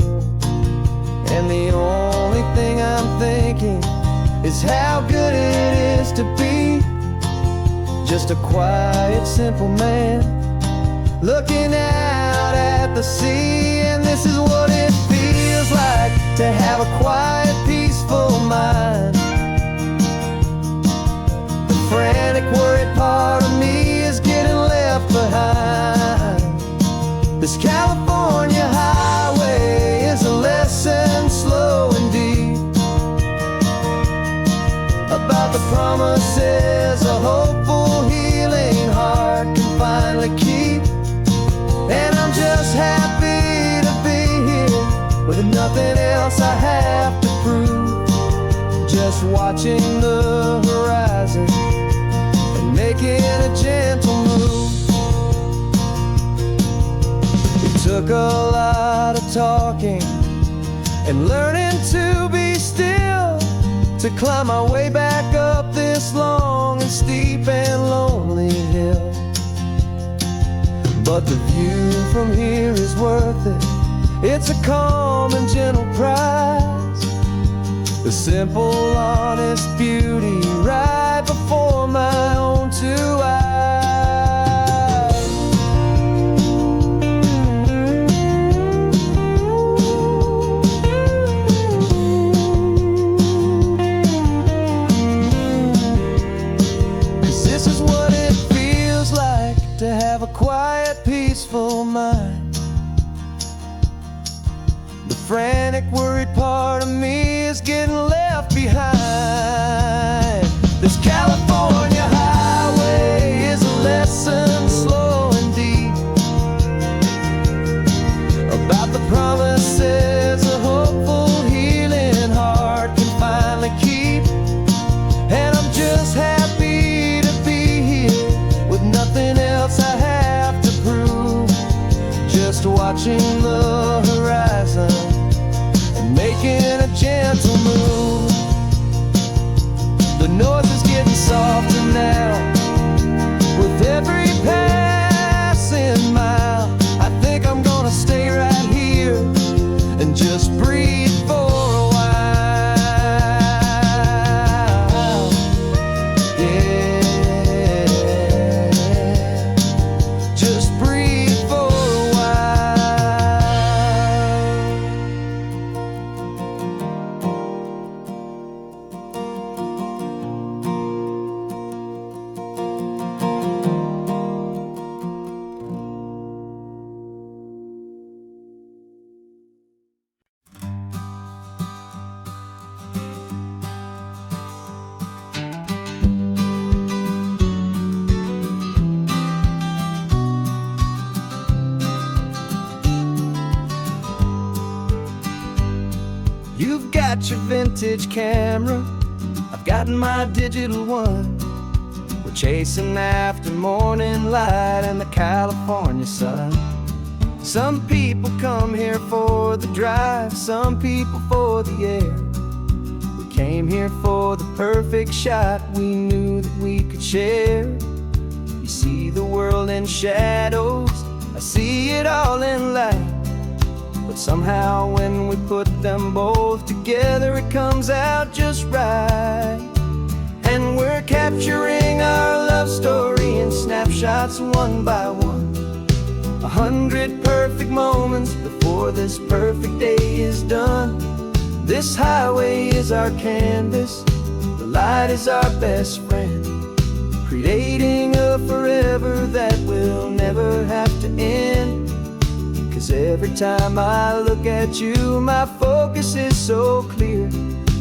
And the only thing I'm thinking is how good it is to be just a quiet, simple man looking out at the sea. And this is what it feels like to have a quiet, peaceful mind. The frantic, worried part of me is getting left behind. This California highway is a lesson slow and deep about the promises a hopeful, healing heart can finally keep. And I'm just happy to be here with nothing else I have to prove, just watching the horizon and making a gentle move. It took a lot of talking and learning to be still to climb my way back up this long and steep and lonely hill. But the view from here is worth it. It's a calm and gentle prize, the simple, honest beauty right before my own two eyes. 'Cause this is what it feels like to have a quiet, peaceful mind. The frantic, worried part of me is getting left behind. This California highway is a lesson slow and deep about the promises a hopeful, healing heart can finally keep. And I'm just happy to be here with nothing else I have to prove, just watching the horizon and making a gentle move. The noise is getting softer now with every passing mile. I think I'm gonna stay right here and just breathe for a while. Yeah, just breathe for a You've got your vintage camera, I've got my digital one. We're chasing after morning light and the California sun. Some people come here for the drive, some people for the air. We came here for the perfect shot we knew that we could share. You see the world in shadows, I see it all in light. But somehow when we put them both together, it comes out just right. And we're capturing our love story in snapshots one by one. 100 perfect moments before this perfect day is done. This highway is our canvas, the light is our best friend, creating a forever that will never have to end. 'Cause every time I look at you, my focus is so clear.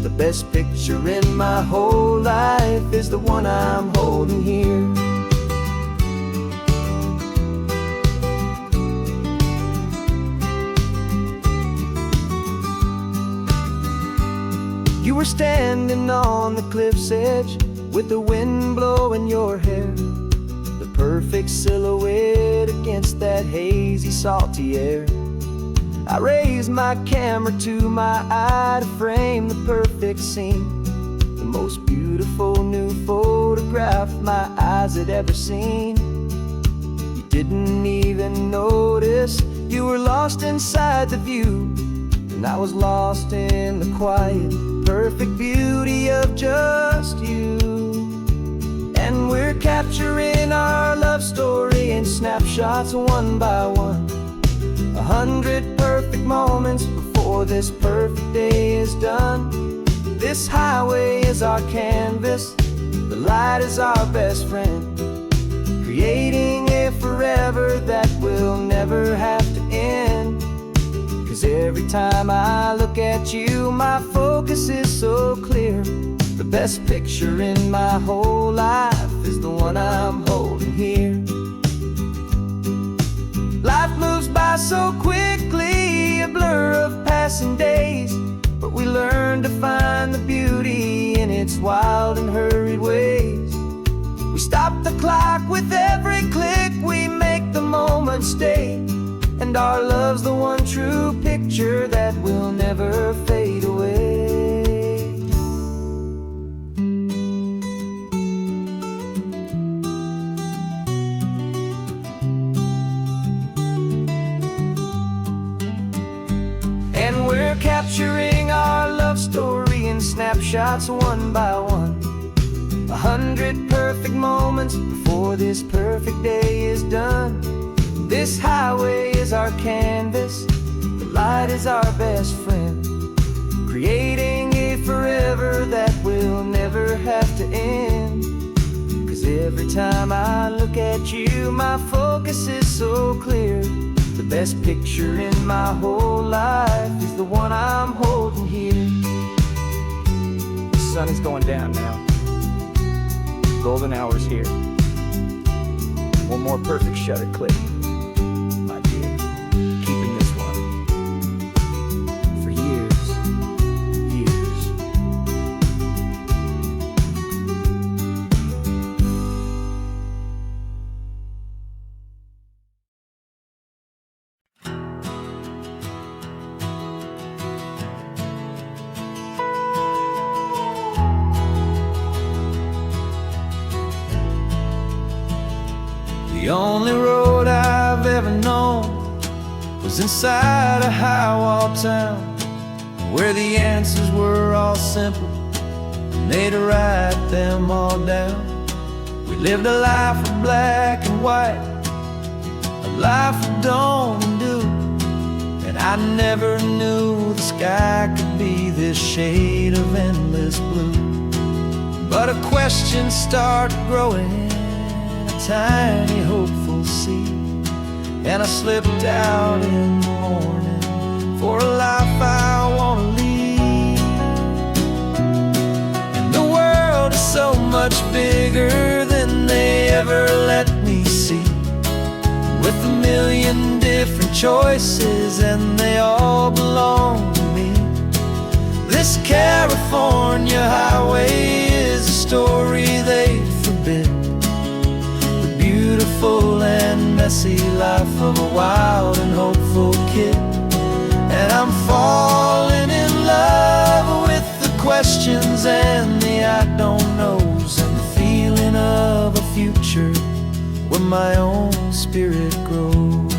The best picture in my whole life is the one I'm holding here. You were standing on the cliff's edge with the wind blowing your hair, the perfect silhouette against that hazy, salty air. I raised my camera to my eye to frame the perfect scene, the most beautiful new photograph my eyes had ever seen. You didn't even notice you were lost inside the view, and I was lost in the quiet, perfect beauty of just you. And we're capturing our love story in snapshots one by one. 100 perfect moments before before this perfect day is done. This highway is our canvas, the light is our best friend, creating a forever that will never have to end. 'Cause every time I look at you, my focus is so clear. The best picture in my whole life is the one I'm holding here. Life moves by so quickly, a blur of passing days, but we learn to find the beauty in its wild and hurried ways. We stop the clock with every click, we make the moment stay, and our love's the one true picture that will never fade away. And we're capturing our love story in snapshots one by one. 100 perfect moments before this perfect day is done. This highway is our canvas, the light is our best friend, creating a forever that will never have to end. 'Cause every time I look at you, my focus is so clear. The best picture in my whole life is the one I'm holding here. The sun is going down now. Golden hour's here. One more perfect shutter click, my dear. Keeping this one for years, years. The only road I've ever known was inside a high-wall town, where the answers were all simple, and they'd write them all down. We lived a life of black and white, a life of dawn and dew, and I never knew the sky could be this shade of endless blue. But a question started growing, tiny hopeful seed, and I slipped out in the morning for a life I want to lead. And the world is so much bigger than they ever let me see, with a million different choices and they all belong to me. This California highway is a story they forbid, beautiful and messy life of a wild and hopeful kid. And I'm falling in love with the questions and the I don't knows, and the feeling of a future where my own spirit grows.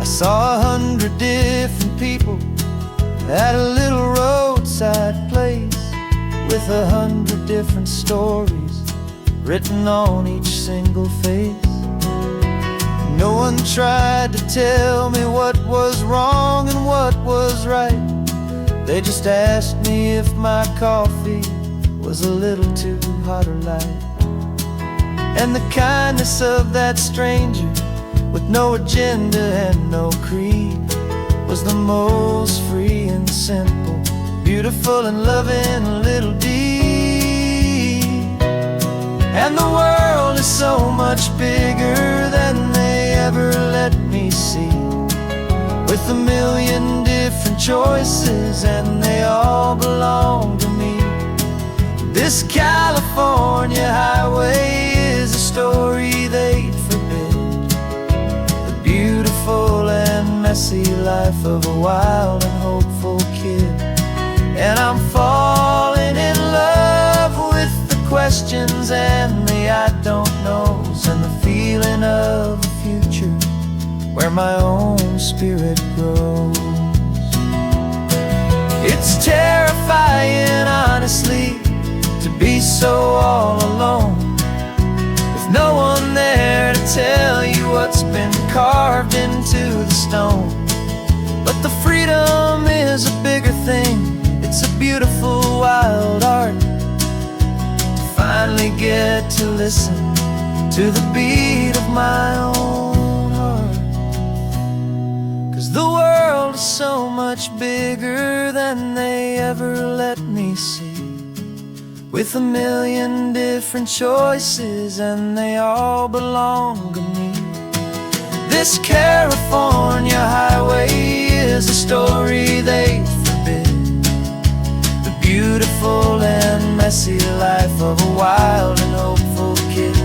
I saw 100 different people at a little roadside place, with 100 different stories written on each single face. No one tried to tell me what was wrong and what was right. They just asked me if my coffee was a little too hot or light. And the kindness of that stranger, with no agenda and no creed, was the most free and simple, beautiful and loving little deed. And the world is so much bigger than they ever let me see, with a million different choices and they all belong to me. This California highway is a story they'd forbid, the beautiful and messy life of a wild and hopeful kid. And I'm falling in love with the questions and the I don't knows, and the feeling of a future where my own spirit grows. It's terrifying, honestly, to be so all alone, with no one there to tell you what's been carved stone. But the freedom is a bigger thing. It's a beautiful wild art to finally get to listen to the beat of my own heart. 'Cause the world is so much bigger than they ever let me see, with a million different choices, and they all belong to me. This California highway is a story they forbid, the beautiful and messy life of a wild and hopeful kid.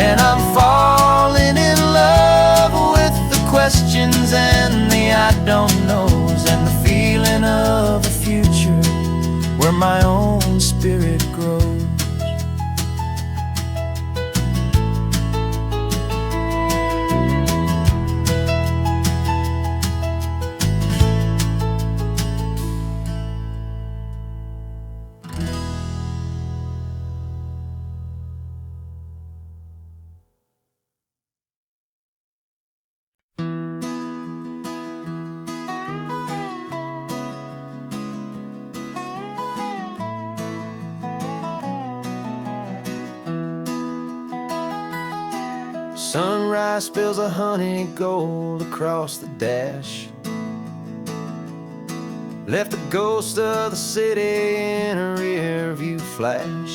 And I'm falling in love with the questions and the I don't knows, and the feeling of a future where my own spirit grows. Sunrise spills a honey gold across the dash, left the ghost of the city in a rear view flash.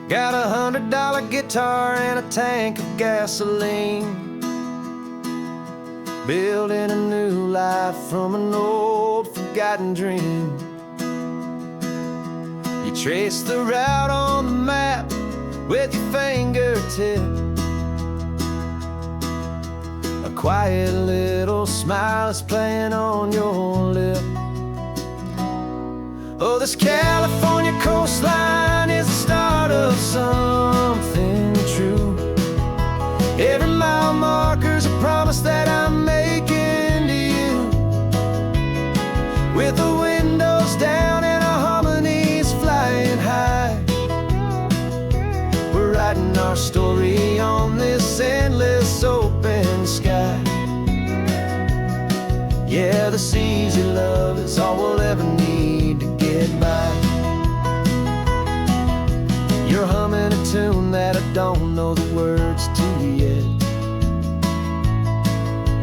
Got a $100 guitar and a tank of gasoline, building a new life from an old forgotten dream. You trace the route on the map with your fingertip, a quiet little smile is playing on your lip. Oh, this California coastline is the start of something true. Every mile marker's a promise that I'm making to you, with the windows down and our harmonies flying high. Writing our story on this endless open sky. Yeah, this easy love is all we'll ever need to get by. You're humming a tune that I don't know the words to yet.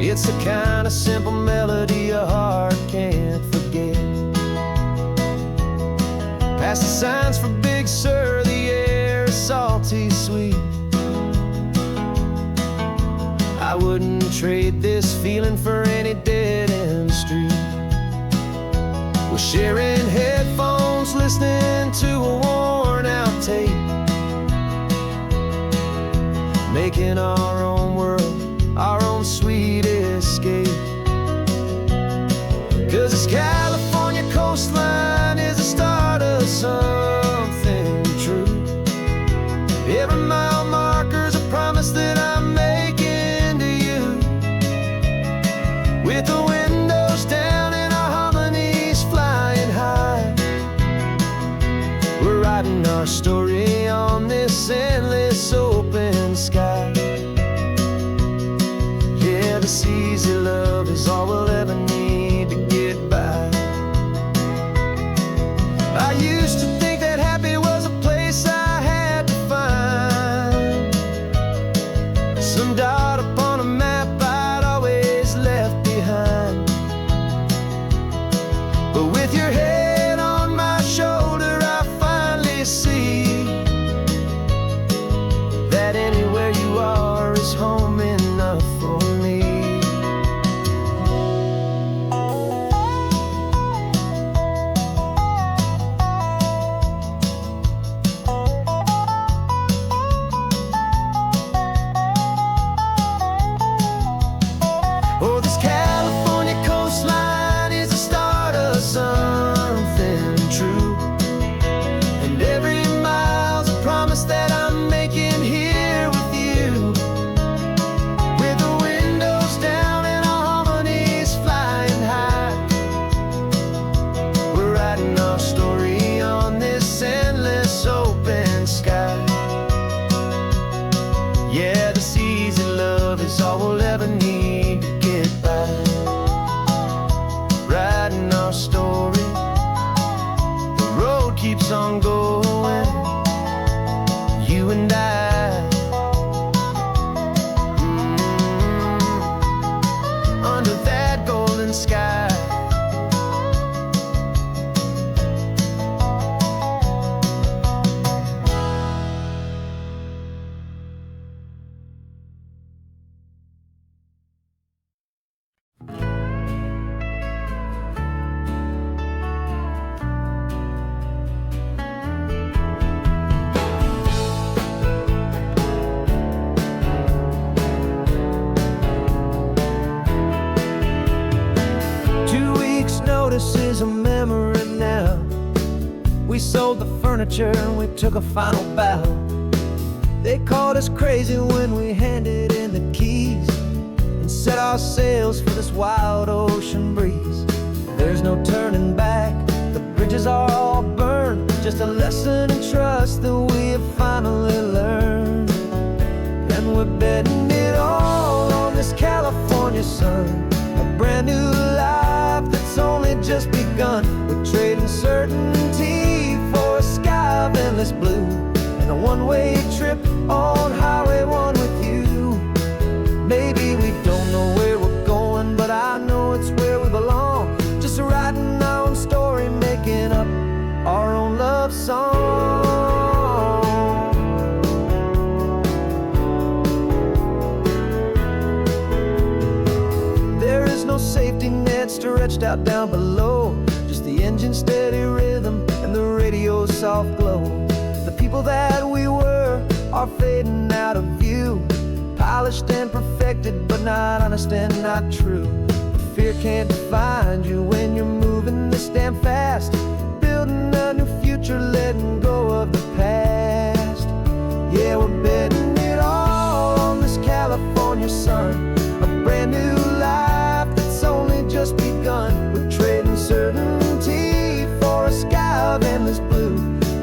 It's the kind of simple melody a heart can't forget. Past the signs for Big Sur, the air is salty sweet. I wouldn't trade this feeling for any dead-end street. We're sharing headphones, listening to a worn-out tape, making our own world, our own sweet escape. 'Cause this California coastline is the start of something true. Every mile marker's a promise that I'm making to you, with the windows down and our harmonies flying high. We're writing our story on this endless open sky. Yeah, this easy love is all we'll ever need to get by. I used to think that happy was a place I had to find, some dot upon a map I'd always left behind. But with your head on my shoulder, I finally see that anywhere you are is home enough for me. Oh, this California coastline is the start of something true, and every mile's a promise that I'm making here with you, with the windows down and our harmonies flying high. We're writing our story on this endless open sky. Yeah, this easy love love is all we'll ever need to get by. Writing our story, the road keeps on going, you and I. Under that golden sky. 2 weeks' notice is a memory now. We sold the furniture and we took a final bow. They called us crazy when we handed in the keys and set our sails for this wild ocean breeze. There's no turning back, the bridges are all burned. Just a lesson in trust that we have finally learned. And we're betting it all on this California sun, a brand new life that's only just begun. We're trading certainty for a sky of endless blue and a one-way trip on Highway 1 with you. Maybe we don't know where we're going, but I know it's where we belong. Just writing our own story, making up our own love song. There is no safety net stretched out down below, just the engine's steady rhythm and the radio's soft glow. The people that we were are fading out of view, polished and perfected, but not honest and not true. Fear can't define you when you're moving this damn fast, building a new future, letting go of the past. Yeah, we're betting it all on this California sun, a brand new life that's only just begun. We're trading certainty for a sky of endless blue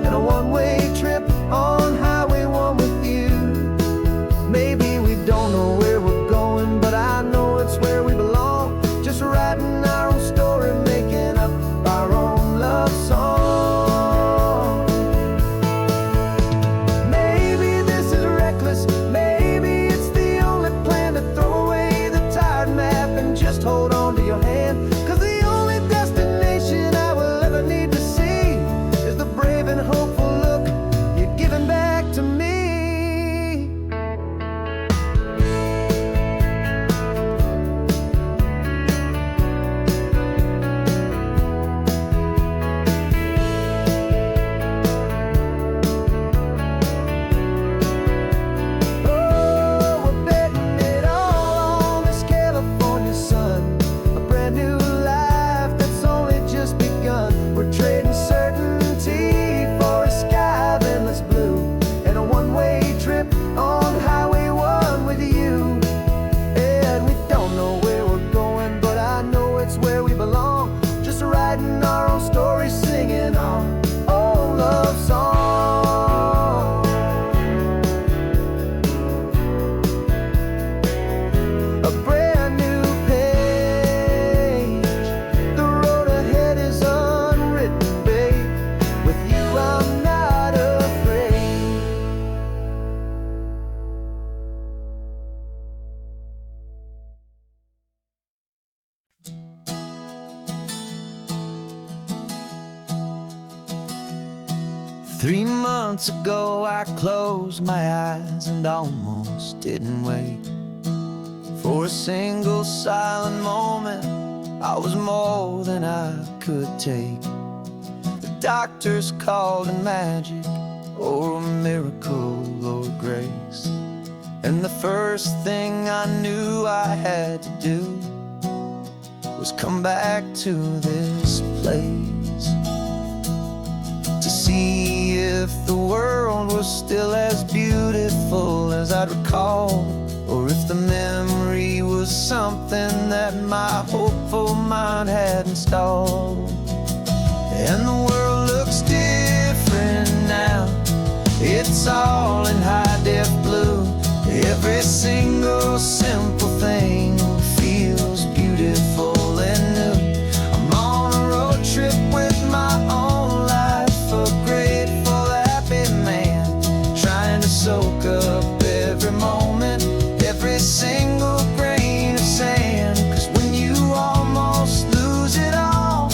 and a one-way trip on Highway 1 with you. Maybe we don't know where we're going, but I know it's where we belong. Just writing our own story, making up our own love song. Maybe this is reckless, maybe it's the only plan to throw away the tired map and just hold on to your hand. 'Cause the only destination I will ever need to see is the brave and hopeful look you're giving back to me. Three months ago I closed my eyes and almost didn't wake. For a single silent moment, I was more than I could take. The doctors called it magic, or a miracle, or grace. And the first thing I knew I had to do was come back to this place, to see if the world was still as beautiful as I'd recall, or if the memory was something that my hopeful mind had installed. And the world looks different now, it's all in high-def blue. Every single simple thing feels beautiful and new. I'm on a road trip with my own life, a grateful, happy man, trying to soak up every moment, every single grain of sand. 'Cause when you almost lose it all,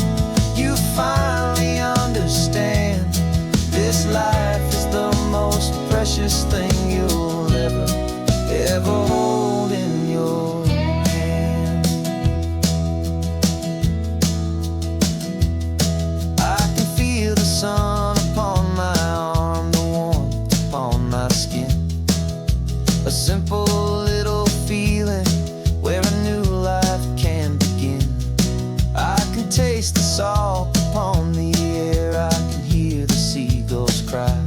you finally understand this life is the most precious thing you'll ever hold in your hand. I can feel the sun upon my arm, the warmth upon my skin, a simple little feeling where a new life can begin. I can taste the salt upon the air, I can hear the seagulls cry,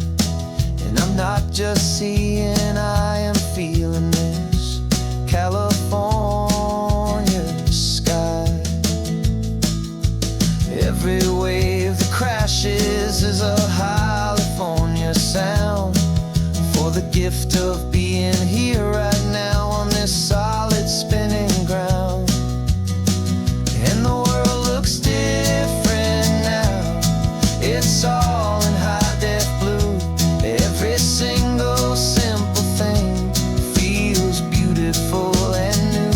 and I'm not just seeing, I am feeling this California sky. Every wave that crashes is a California sound, for the gift of being here right now on this solid spinning ground. And the world looks different now, it's all in high def blue. Every single simple thing feels beautiful and new.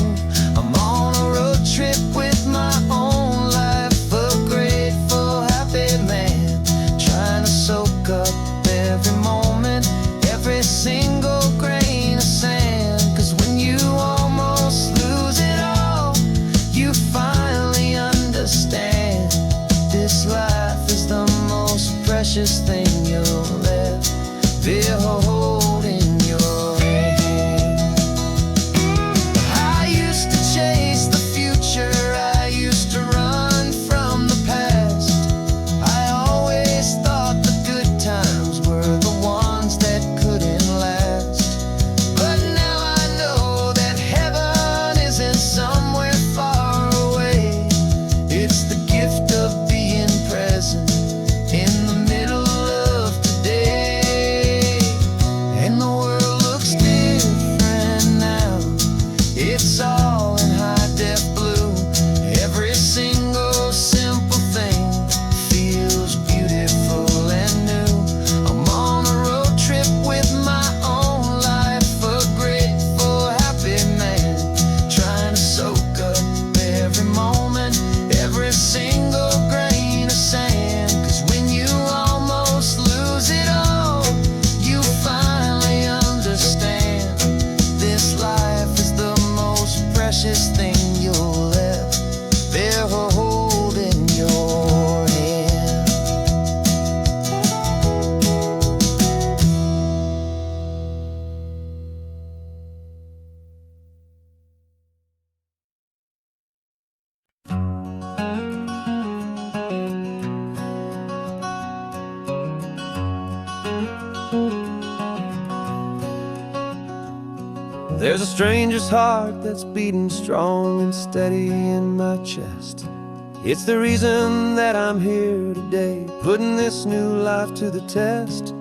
I'm on a road trip with my own life, a grateful, happy man, trying to soak up every moment, every single grain of sand. 'Cause when you almost lose it all, you finally understand this life is the most precious thing you'll ever hold in your hand. I used to chase the future, I used to run from the past. I always thought the good times were the ones that couldn't last. But now I know that heaven isn't somewhere far away. It's the gift of being present in the middle of today. And the world looks different now, it's all in high def blue. Every single simple thing feels beautiful and new. I'm on a road trip with my own life, a grateful, happy man, trying to soak up every moment, every single grain of sand. 'Cause when you almost lose it all, you finally understand this life is the most precious thing you'll ever hold in your hand. There's a stranger's heart that's beating strong and steady in my chest. It's the reason that I'm here today, putting this new life to the test.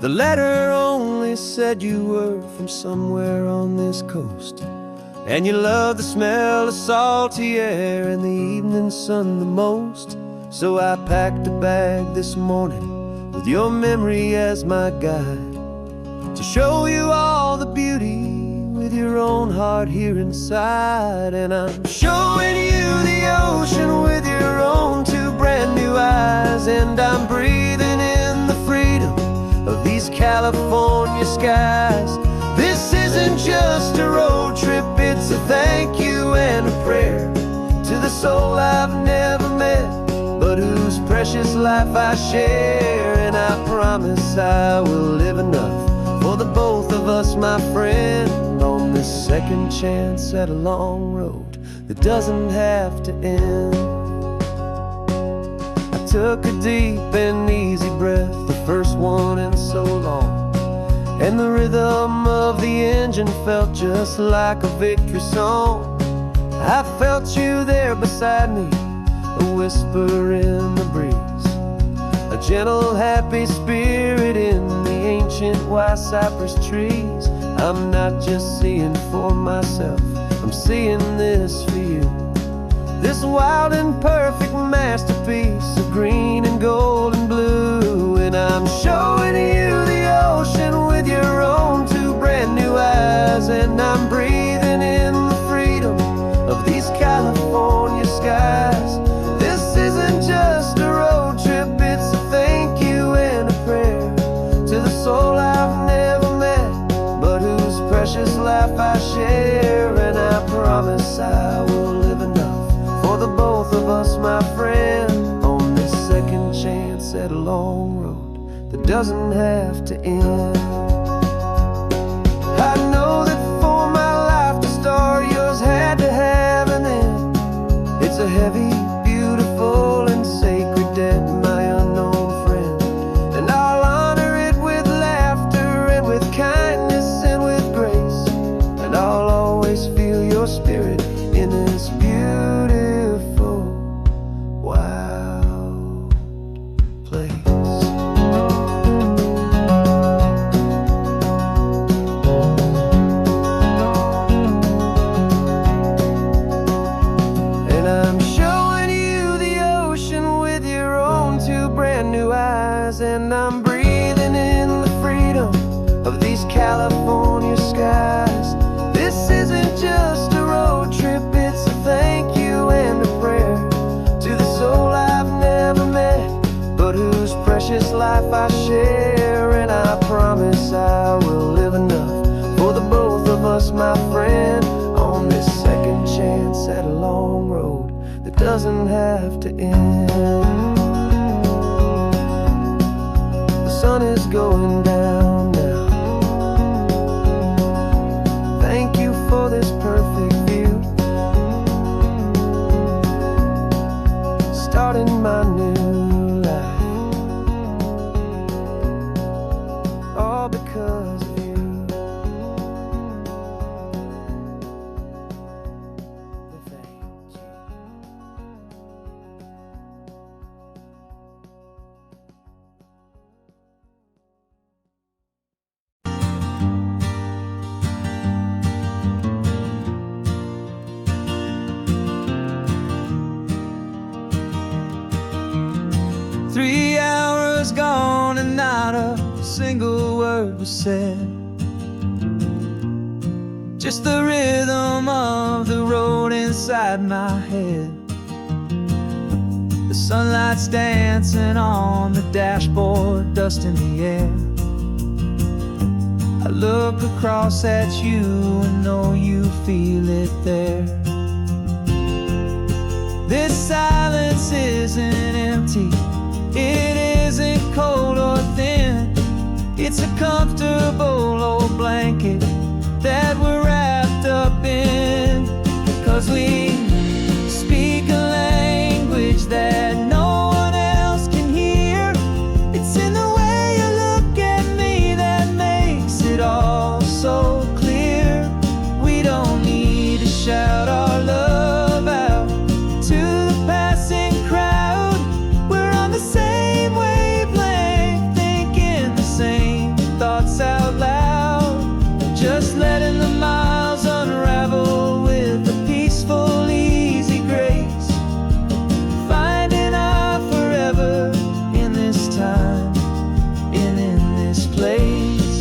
The letter only said you were from somewhere on this coast, and you love the smell of salty air and the evening sun the most. So I packed a bag this morning with your memory as my guide, to show you all the beauty with your own heart here inside. And I'm showing you the ocean with your own two brand new eyes, and I'm breathing in the freedom of these California skies. This isn't just a road trip, it's a thank you and a prayer to the soul I've never met, but whose precious life I share. And I promise I will live enough for the both of us, my friend, on this second chance at a long road that doesn't have to end. I took a deep and easy breath, the first one in so long, and the rhythm of the engine felt just like a victory song. I felt you there beside me, a whisper in the breeze, a gentle, happy spirit in the ancient white cypress trees. I'm not just seeing for myself, I'm seeing this for you. This wild and perfect masterpiece of green and gold and blue. And I'm showing you the ocean with your own two brand new eyes. And I'm breathing in the freedom of these California skies. This isn't just a road trip, it's a thank you and a prayer to the soul I've never met, but whose precious life I share. And I promise I will live enough for the both of us, my friend, on this second chance at a long road that doesn't have to end. I know that for my life to start, yours had to have an end. It's a heavy, beautiful, and sacred debt, my unknown friend. And I'll honor it with laughter and with kindness and with grace. And I'll always feel your spirit in this beautiful, wild place. And I'm showing you the ocean with your own two brand new eyes. And I'm breathing in the freedom of these California skies. This isn't just a road trip, it's a thank you and a prayer to the soul I've never met, but whose precious life I share. And I promise I will live enough for the both of us, my friend, on this second chance at a long road that doesn't have to end. The sun is going down now. Thank you for this perfect view, starting my new life, all because of you. Thank you. Three hours gone and not a single word was said. Just the rhythm of the road inside my head. The sunlight's dancing on the dashboard, dust in the air. I look across at you and know you feel it there. This silence isn't empty, it isn't cold or thin. It's a comfortable old blanket that we're wrapped up in. 'Cause we speak a language that no one else can hear. It's in the way you look at me that makes it all so clear. We don't need to shout our love out to the passing crowd. We're on the same wavelength, thinking the same thoughts out loud. Just letting the miles unravel with a peaceful, easy grace. Finding our forever in this time and in this place.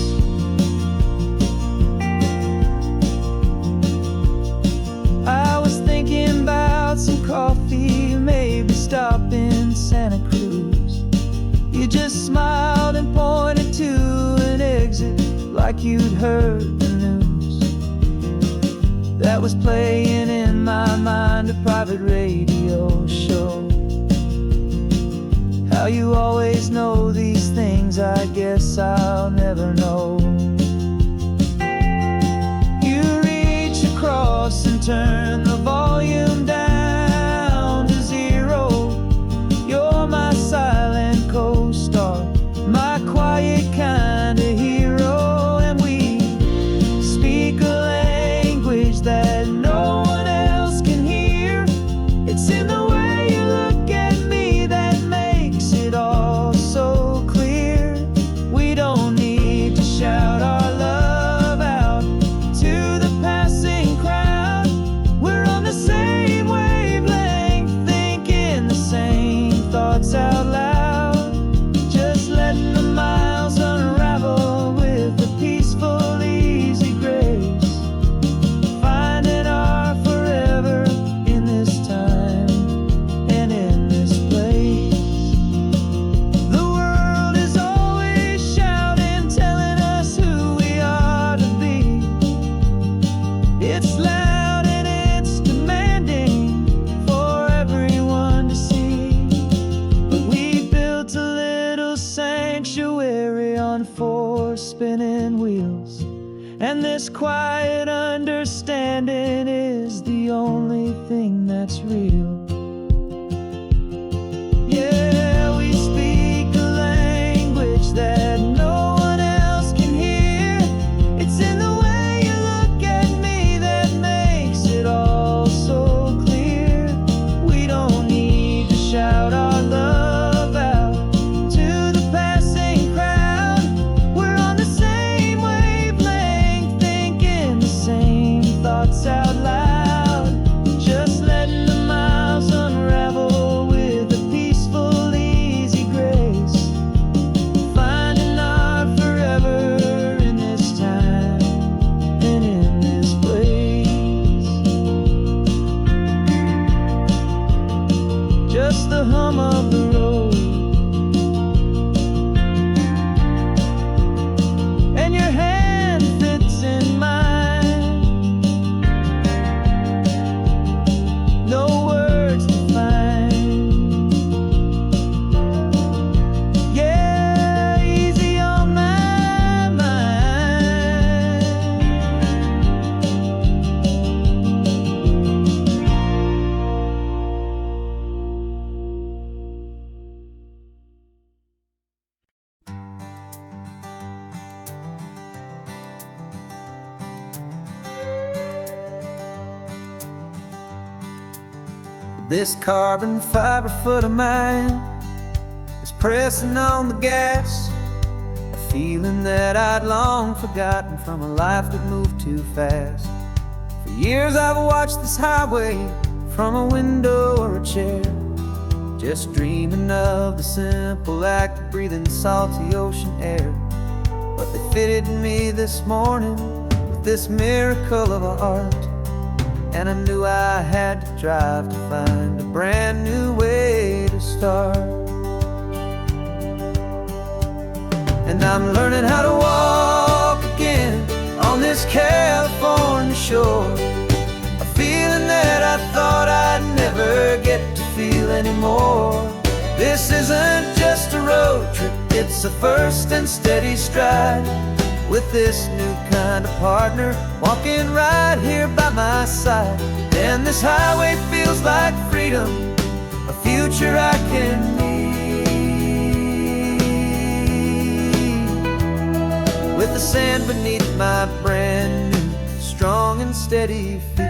I was thinking about some coffee, maybe stop in Santa Cruz. You just smiled and pointed to an exit like you'd heard the news. That was playing in my mind, a private radio show. How you always know these things, I guess I'll never know. You reach across and turn the volume down to zero. You're my silent co-star, my quiet kind of hero. And we speak a language that no one else can hear. It's in the way you look at me that makes it all so clear. We don't need to shout It's loud and it's demanding for everyone to see. But we built a little sanctuary on 4 spinning wheels, and this quiet understanding is the only thing that's real. Yeah, we speak a language that no one else can hear. It's in the way you look at me that makes it all so clear. We don't need to shout our love out to the passing crowd. We're on the same wavelength, thinking the same thoughts out loud. Just letting the miles unravel with a peaceful, easy grace. Finding our forever in this time and in this place. Just the hum of the road, and your hand fits in mine. No words to find. Yeah, easy on my mind. This carbon fiber foot of mine is pressing on the gas, a feeling that I'd long forgotten from a life that moved too fast. For years I've watched this highway from a window or a chair, just dreaming of the simple act of breathing salty ocean air. But they fitted me this morning with this miracle of art, and I knew I had to drive to find a brand new way to start. And I'm learning how to walk again on this California shore, a feeling that I thought I'd never get to feel anymore. This isn't just a road trip, it's a first and steady stride, with this new kind of partner walking right here by my side. And this highway feels like freedom, a future I can need, with the sand beneath my brand new strong and steady feet.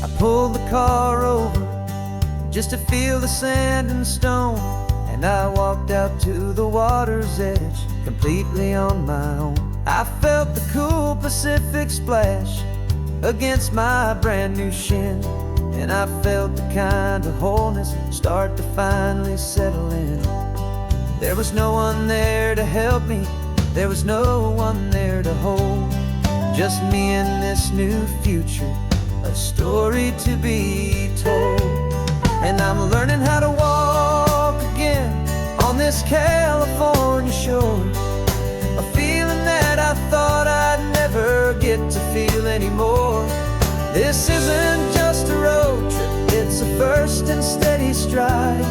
I pulled the car over just to feel the sand and stone, and I walked out to the water's edge, completely on my own. I felt the cool Pacific splash against my brand new shin, and I felt the kind of wholeness start to finally settle in. There was no one there to help me, there was no one there to hold, just me and this new future, a story to be told. And I'm learning how to walk again on this California shore, a feeling that I thought I'd never get to feel anymore. This isn't just a road trip, it's a first and steady stride,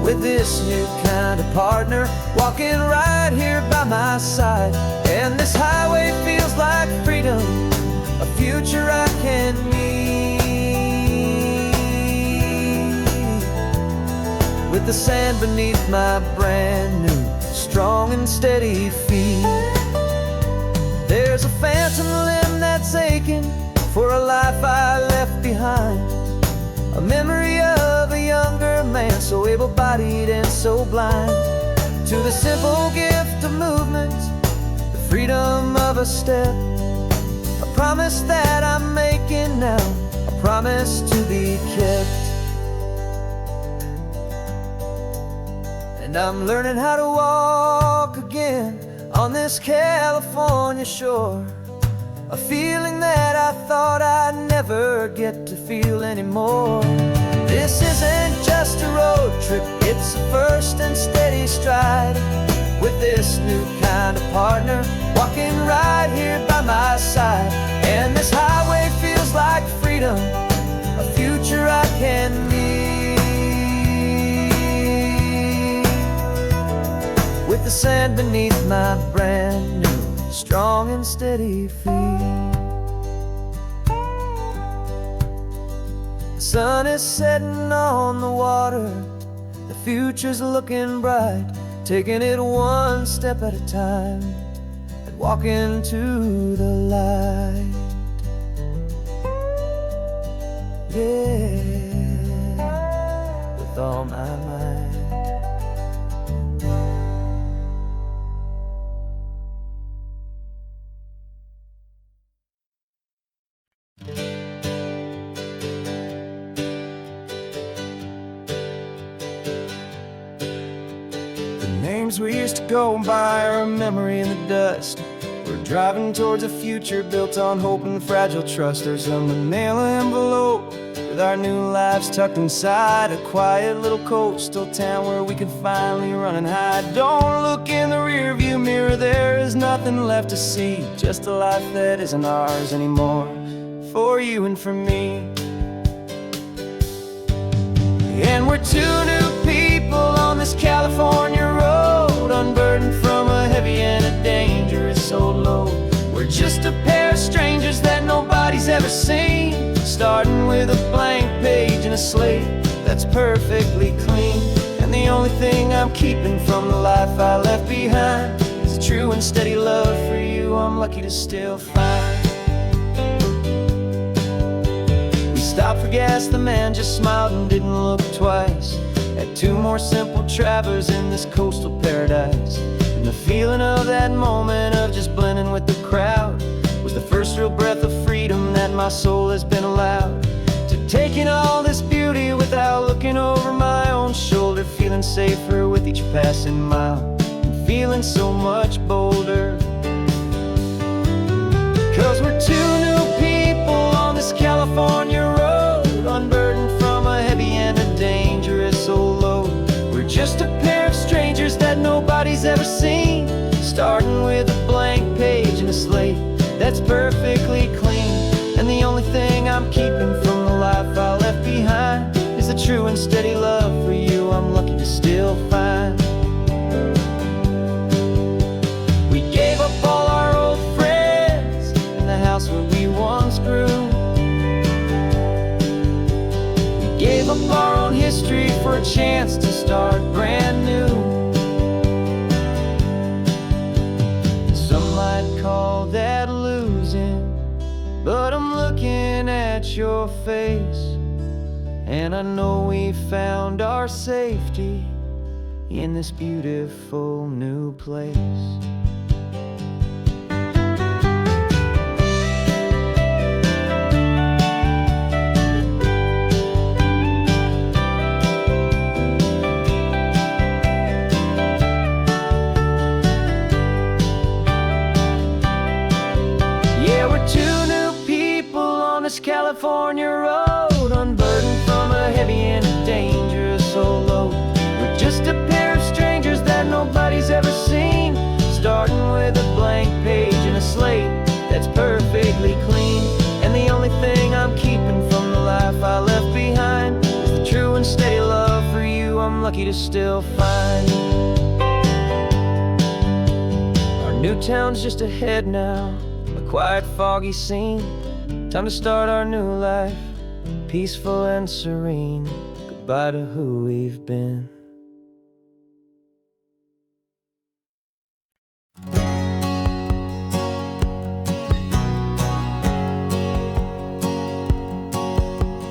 with this new kind of partner walking right here by my side. And this highway feels like freedom, a future I can need, with the sand beneath my brand new strong and steady feet. There's a phantom limb that's aching for a life I left behind, a memory of a younger man so able-bodied and so blind, to the simple gift of movement, the freedom of a step, a promise that I'm making now, a promise to be kept. And I'm learning how to walk again on this California shore, a feeling that I thought I'd never get to feel anymore. This isn't just a road trip, it's a first and steady stride, with this new kind of partner land beneath my brand new, strong and steady feet. The sun is setting on the water, the future's looking bright, taking it one step at a time and walking to the light. Yeah, with all my might. Names we used to go by are a memory in the dust. We're driving towards a future built on hope and fragile trust. There's a manila envelope with our new lives tucked inside, a quiet little coastal town where we can finally run and hide. Don't look in the rearview mirror, there is nothing left to see, just a life that isn't ours anymore, for you and for me. And we're two new people on this California road, unburdened from a heavy and a dangerous old load. We're just a pair of strangers that nobody's ever seen, starting with a blank page and a slate that's perfectly clean. And the only thing I'm keeping from the life I left behind is a true and steady love for you I'm lucky to still find. Stopped for gas, the man just smiled and didn't look twice at two more simple travelers in this coastal paradise. And the feeling of that moment of just blending with the crowd was the first real breath of freedom that my soul has been allowed to take in all this beauty without looking over my own shoulder, feeling safer with each passing mile and feeling so much bolder. 'Cause we're two new people on this California road, unburdened from a heavy and a dangerous old load. We're just a pair of strangers that nobody's ever seen, starting with a blank page and a slate that's perfectly clean. And the only thing I'm keeping from the life I left behind is a true and steady love for you I'm lucky to still find. We gave up all our old friends in the house where we once grew. Gave up our own history for a chance to start brand new. Some might call that losing, but I'm looking at your face, and I know we found our safety in this beautiful new place. California road, unburdened from a heavy and a dangerous old load. We're just a pair of strangers that nobody's ever seen, starting with a blank page and a slate that's perfectly clean. And the only thing I'm keeping from the life I left behind is the true and steady love for you I'm lucky to still find. Our new town's just ahead now, a quiet, foggy scene. Time to start our new life, peaceful and serene. Goodbye to who we've been.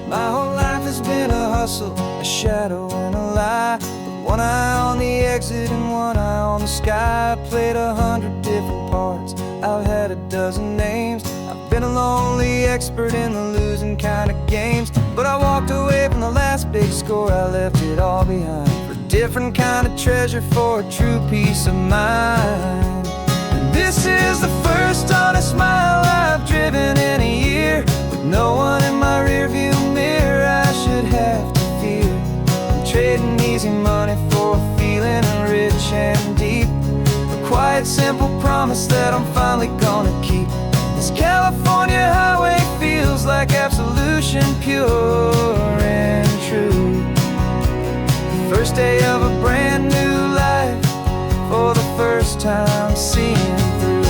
My whole life has been a hustle, a shadow and a lie, with one eye on the exit and one eye on the sky. I played 100 different parts, I've had a dozen names. Been a lonely expert in the losing kind of games, but I walked away from the last big score. I left it all behind for a different kind of treasure, for a true peace of mind. And this is the first honest mile I've driven in a year, with no one in my rearview mirror I should have to fear. I'm trading easy money for a feeling rich and deep, a quiet, simple promise that I'm finally gonna keep. This California highway feels like absolution, pure and true. First day of a brand new life, for the first first time seeing through.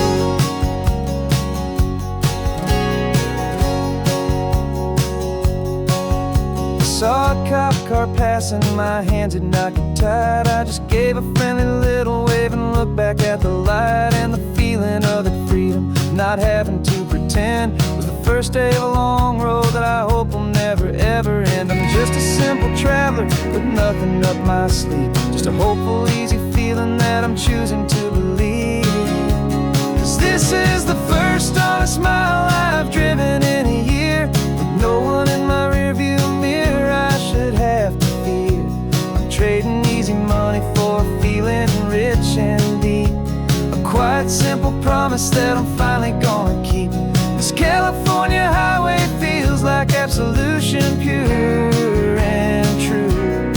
Saw a cop car passing, my hands had not got tied. I just gave a friendly little wave and looked back at the light. And the feeling of the freedom, not having to pretend, was the first day of a long road that I hope will never ever end. I'm just a simple traveler with nothing up my sleeve, just a hopeful, easy feeling that I'm choosing to believe. 'Cause this is the first honest mile I've driven in a year, with no one in my rearview mirror I should have to fear. I'm trading easy money for feeling rich and deep, a quiet, simple promise that I'm finally gonna keep. This California highway feels like absolution, pure and true.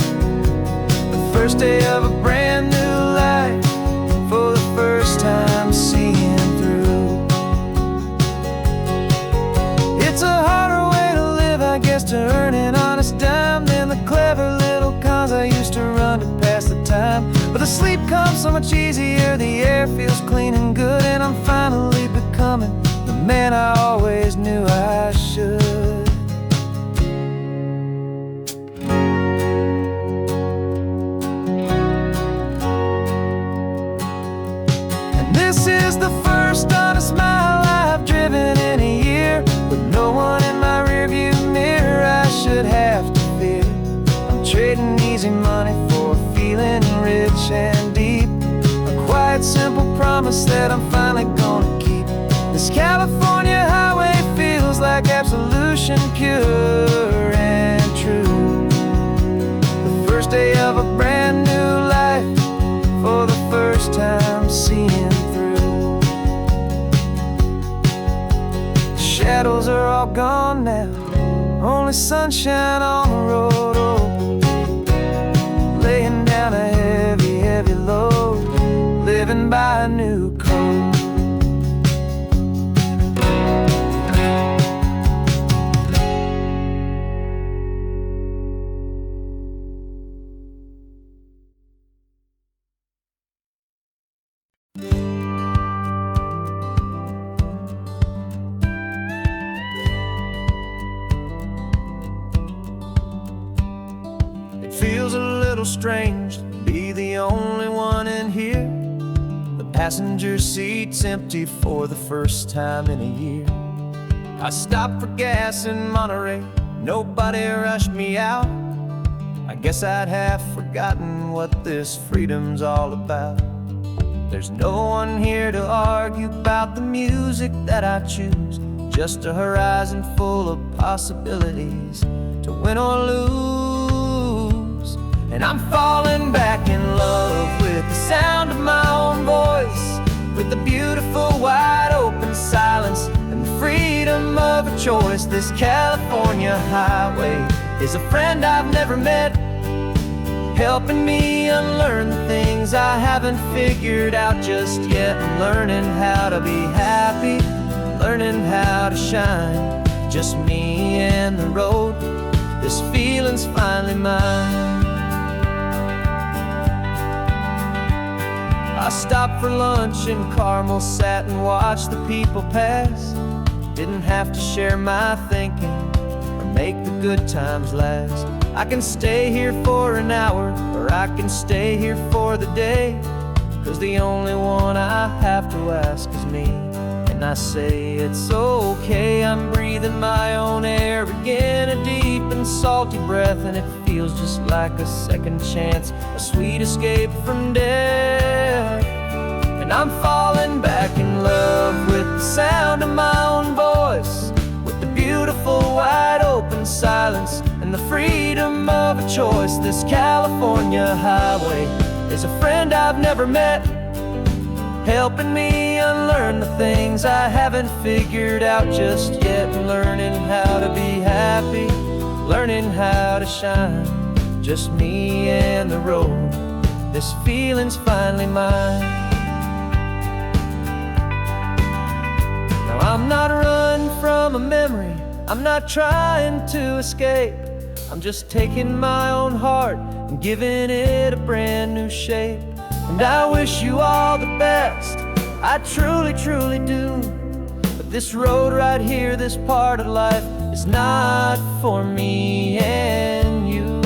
The first day of a brand new life, for the first time seeing through. It's a harder way to live, I guess, to earn an honest dime than the clever little cons I used to run to pass the time. But the sleep comes so much easier, the air feels clean and good, and I'm finally becoming the man I always knew I should. And this is the first honest mile I've driven in a year, with no one in my rearview mirror I should have to fear. I'm trading easy money for feeling rich and deep, a quiet, simple promise that I'm finally gonna keep. This California highway feels like absolution, pure and true. The first day of a brand new life, for the first time seeing through. The shadows are all gone now, only sunshine on the road. Oh, laying down a heavy, heavy load, living by a new code. It feels a little strange to be the only one in here. The passenger seat's empty for the first time in a year. I stopped for gas in Monterey, nobody rushed me out. I guess I'd have forgotten what this freedom's all about. There's no one here to argue about the music that I choose, just a horizon full of possibilities to win or lose. And I'm falling back in love with the sound of my own voice, with the beautiful wide open silence and the freedom of a choice. This California highway is a friend I've never met, helping me unlearn the things I haven't figured out just yet. I'm learning how to be happy, learning how to shine, just me and the road. This feeling's finally mine. I stopped for lunch in Carmel, sat and watched the people pass. Didn't have to share my thinking or make the good times last. I can stay here for an hour, or I can stay here for the day, 'cause the only one I have to ask is me. And I say it's okay, I'm breathing my own air again, a deep and salty breath, and it feels just like a second chance, a sweet escape from death. And I'm falling back in love with the sound of my own voice, with the beautiful wide open silence and the freedom of a choice. This California highway is a friend I've never met, helping me unlearn the things I haven't figured out just yet. Learning how to be happy, learning how to shine, just me and the road. This feeling's finally mine. Now I'm not running from a memory, I'm not trying to escape. I'm just taking my own heart and giving it a brand new shape. and I wish you all the best. I truly, truly do. But this road right here, this part of life, is not for me and you.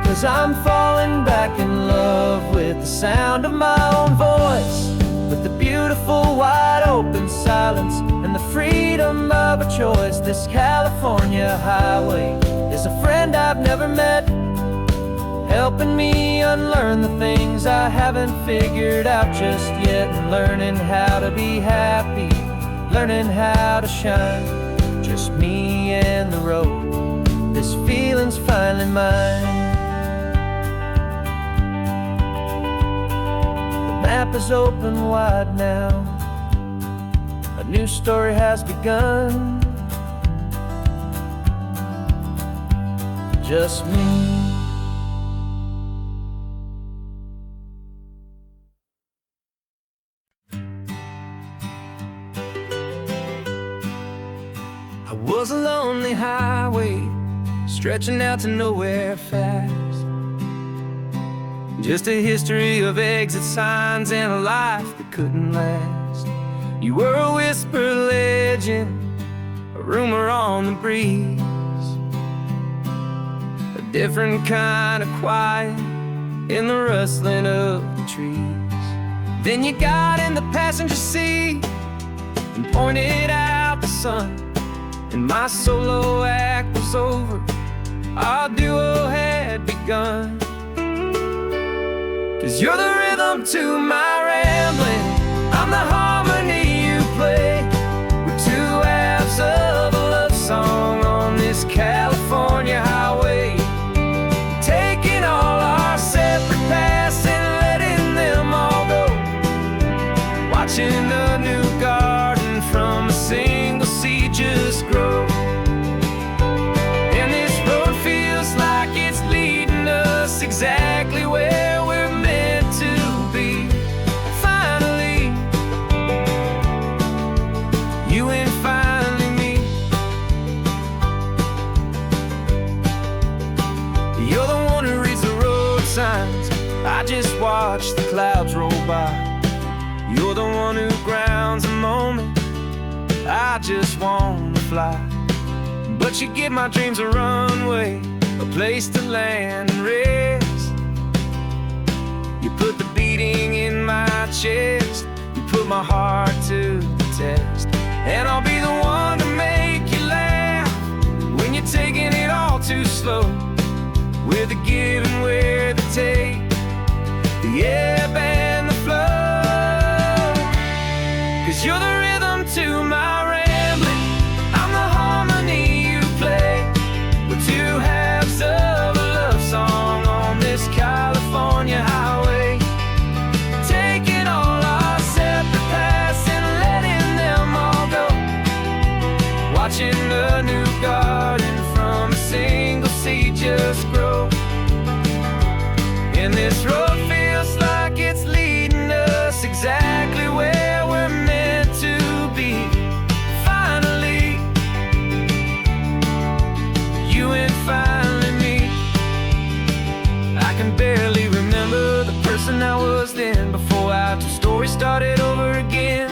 'Cause I'm falling back in love with the sound of my own voice, with the beautiful wide open silence and the freedom of a choice. This California highway is a friend I've never met, helping me unlearn the things I haven't figured out just yet, and learning how to be happy, learning how to shine. Just me and the road, this feeling's finally mine. The map is open wide now, a new story has begun. Just me. I was a lonely highway, stretching out to nowhere fast. Just a history of exit signs and a life that couldn't last. You were a whisper legend, a rumor on the breeze, a different kind of quiet in the rustling of the trees. Then you got in the passenger seat and pointed out the sun, and my solo act was over, our duo had begun. 'Cause you're the rhythm to my rambling, I'm the harmony you play. We're two halves of a love song on this California highway, taking all our separate paths and letting them all go, watching a new garden from a single seed just grow. And this road feels like it's leading us exactly where we're meant to be. Finally, you and finally me. You're the one who reads the road signs, I just watch the clouds roll by. You're the one who grounds a moment, I just wanna fly. But you give my dreams a runway, a place to land and rest. You put the beating in my chest, you put my heart to the test. And I'll be the one to make you laugh when you're taking it all too slow, with the give and with the take, the ebb and the flow. 'Cause you're the rhythm to my rambling, I'm the harmony you play. We're two halves of a love song on this California highway, taking all our separate paths and letting them all go, watching a new garden from a single seed just grow. And this road feels like it's leading us exactly where we're meant to be. Finally, you and finally me. I can barely remember the person I was then, before our two stories started over again.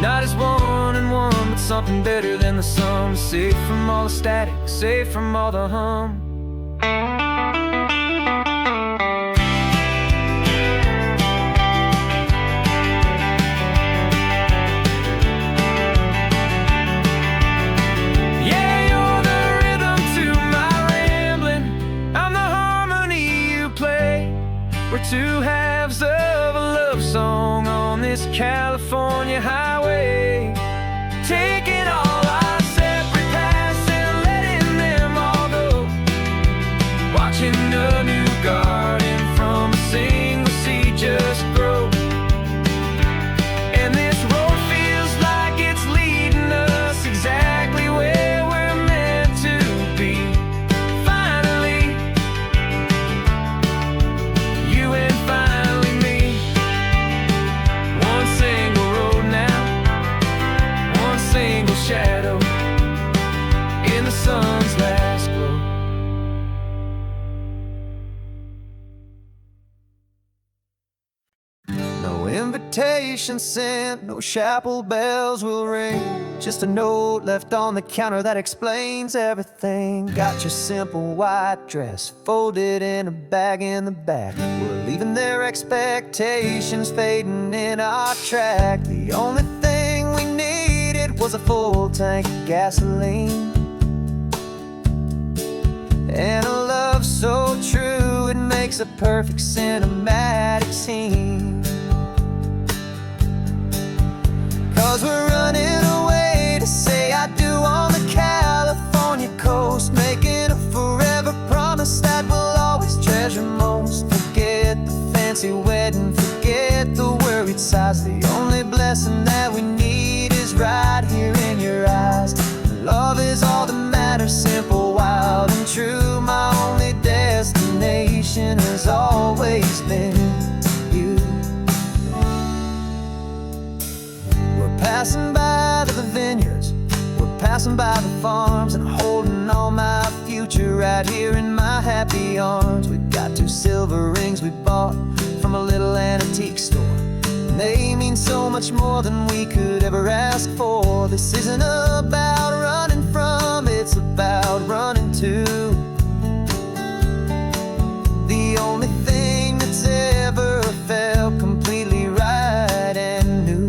Not as one and one, but something better than the sum. Safe from all the static, safe from all the hum. Yeah, you're the rhythm to my rambling, I'm the harmony you play. We're two halves of a love song on this California highway, taking all our separate paths and letting them all go, watching a new garden from a single seed just grow. And this road feels like it's leading us exactly where we're meant to be. Finally, you and finally me. One single road now, sun's last glow. No invitation sent, no chapel bells will ring. Just a note left on the counter that explains everything. Got your simple white dress folded in a bag in the back. We're leaving their expectations fading in our track. The only thing we needed was a full tank of gasoline, and a love so true it makes a perfect cinematic scene. 'Cause we're running away to say I do on the California coast, making a forever promise that we'll always treasure most. Forget the fancy wedding, forget the worried sighs. The only blessing that we need is right here in your eyes. Love is all that matters, simple, wild, and true. My only destination has always been you. We're passing by the vineyards, we're passing by the farms, and holding on my future right here in my happy arms. We've got 2 silver rings we bought from a little antique store, and they mean so much more than we could ever ask for. This isn't about running from, it's about running to the only thing that's ever felt completely right and new.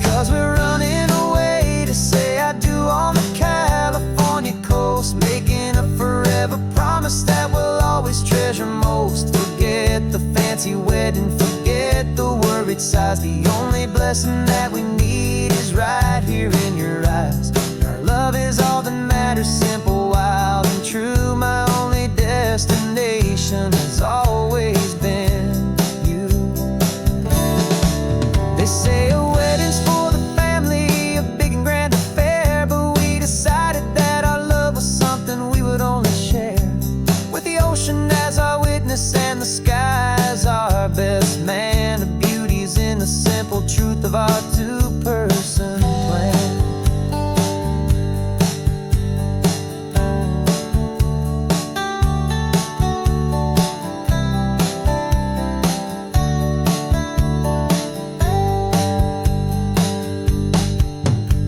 'Cause we're running away to say I do on the California coast, making a forever promise that we'll always treasure most. Forget the fancy wedding, forget the worried sighs. The only blessing that we need is right here in your eyes. Our love is all that matters, simple, wild, and true. My only destination has always been you. They say a wedding's for the family, a big and grand affair, but we decided that our love was something we would only share with the ocean as our witness and the sky as our best man. The beauty's in the simple truth of our 2-person plan.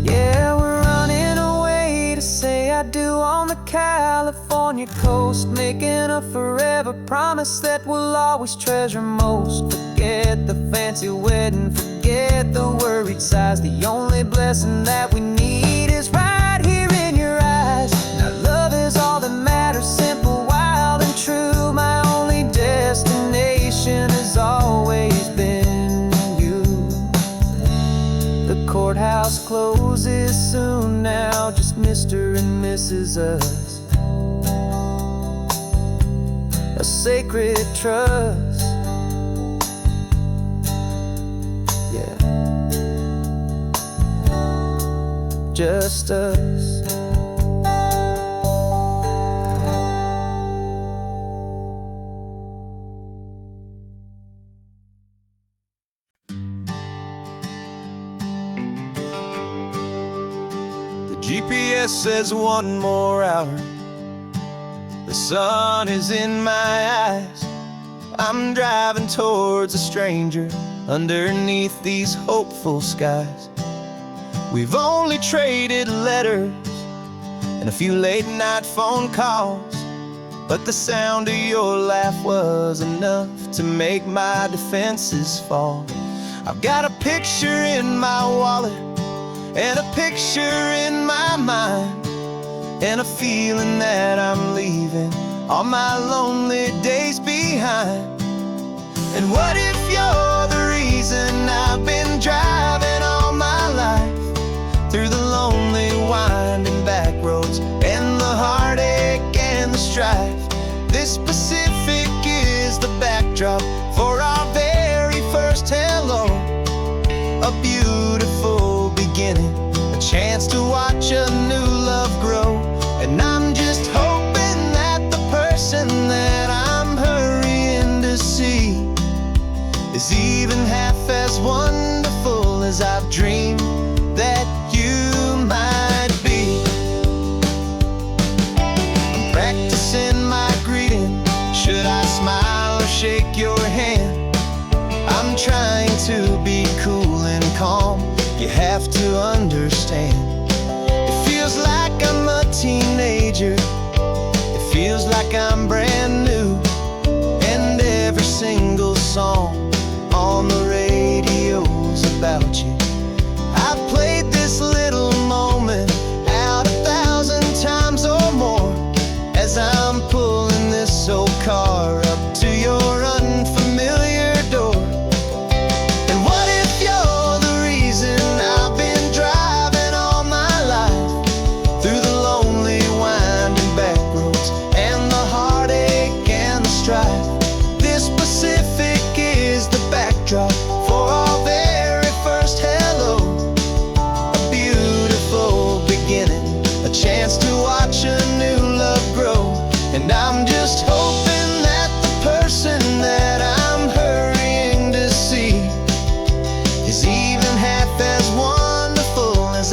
Yeah, we're running away to say I do on the California coast, making a forever promise that we'll always treasure most. Forget the fancy wedding, forget the worried sighs. The only blessing that we need is right here in your eyes. Now love is all that matters, simple, wild, and true. My only destination has always been you. The courthouse closes soon now, just Mr. and Mrs. Us. A sacred trust, yeah, just us. The GPS says 1 more hour. The sun is in my eyes. I'm driving towards a stranger underneath these hopeful skies. We've only traded letters and a few late-night phone calls, but the sound of your laugh was enough to make my defenses fall. I've got a picture in my wallet and a picture in my mind, and a feeling that I'm leaving all my lonely days behind. And what if you're the reason I've been driving all my life, through the lonely winding back roads and the heartache and the strife? This Pacific is the backdrop for our very first hello. A beautiful beginning, a chance to watch a new love grow. And I'm just hoping that the person that I'm hurrying to see is even half as wonderful as I've dreamed that you might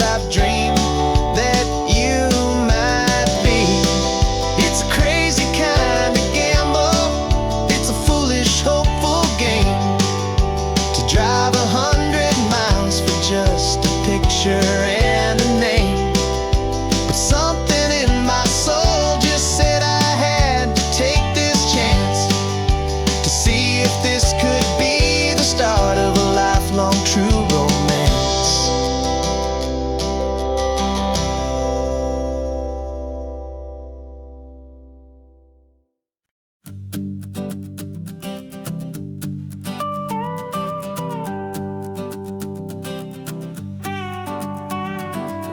I've dreamed that you might be. It's a crazy kind of gamble. It's a foolish, hopeful game to drive 100 miles for just a picture and a name. But something in my soul just said I had to take this chance to see if this could be the start of a lifelong true romance.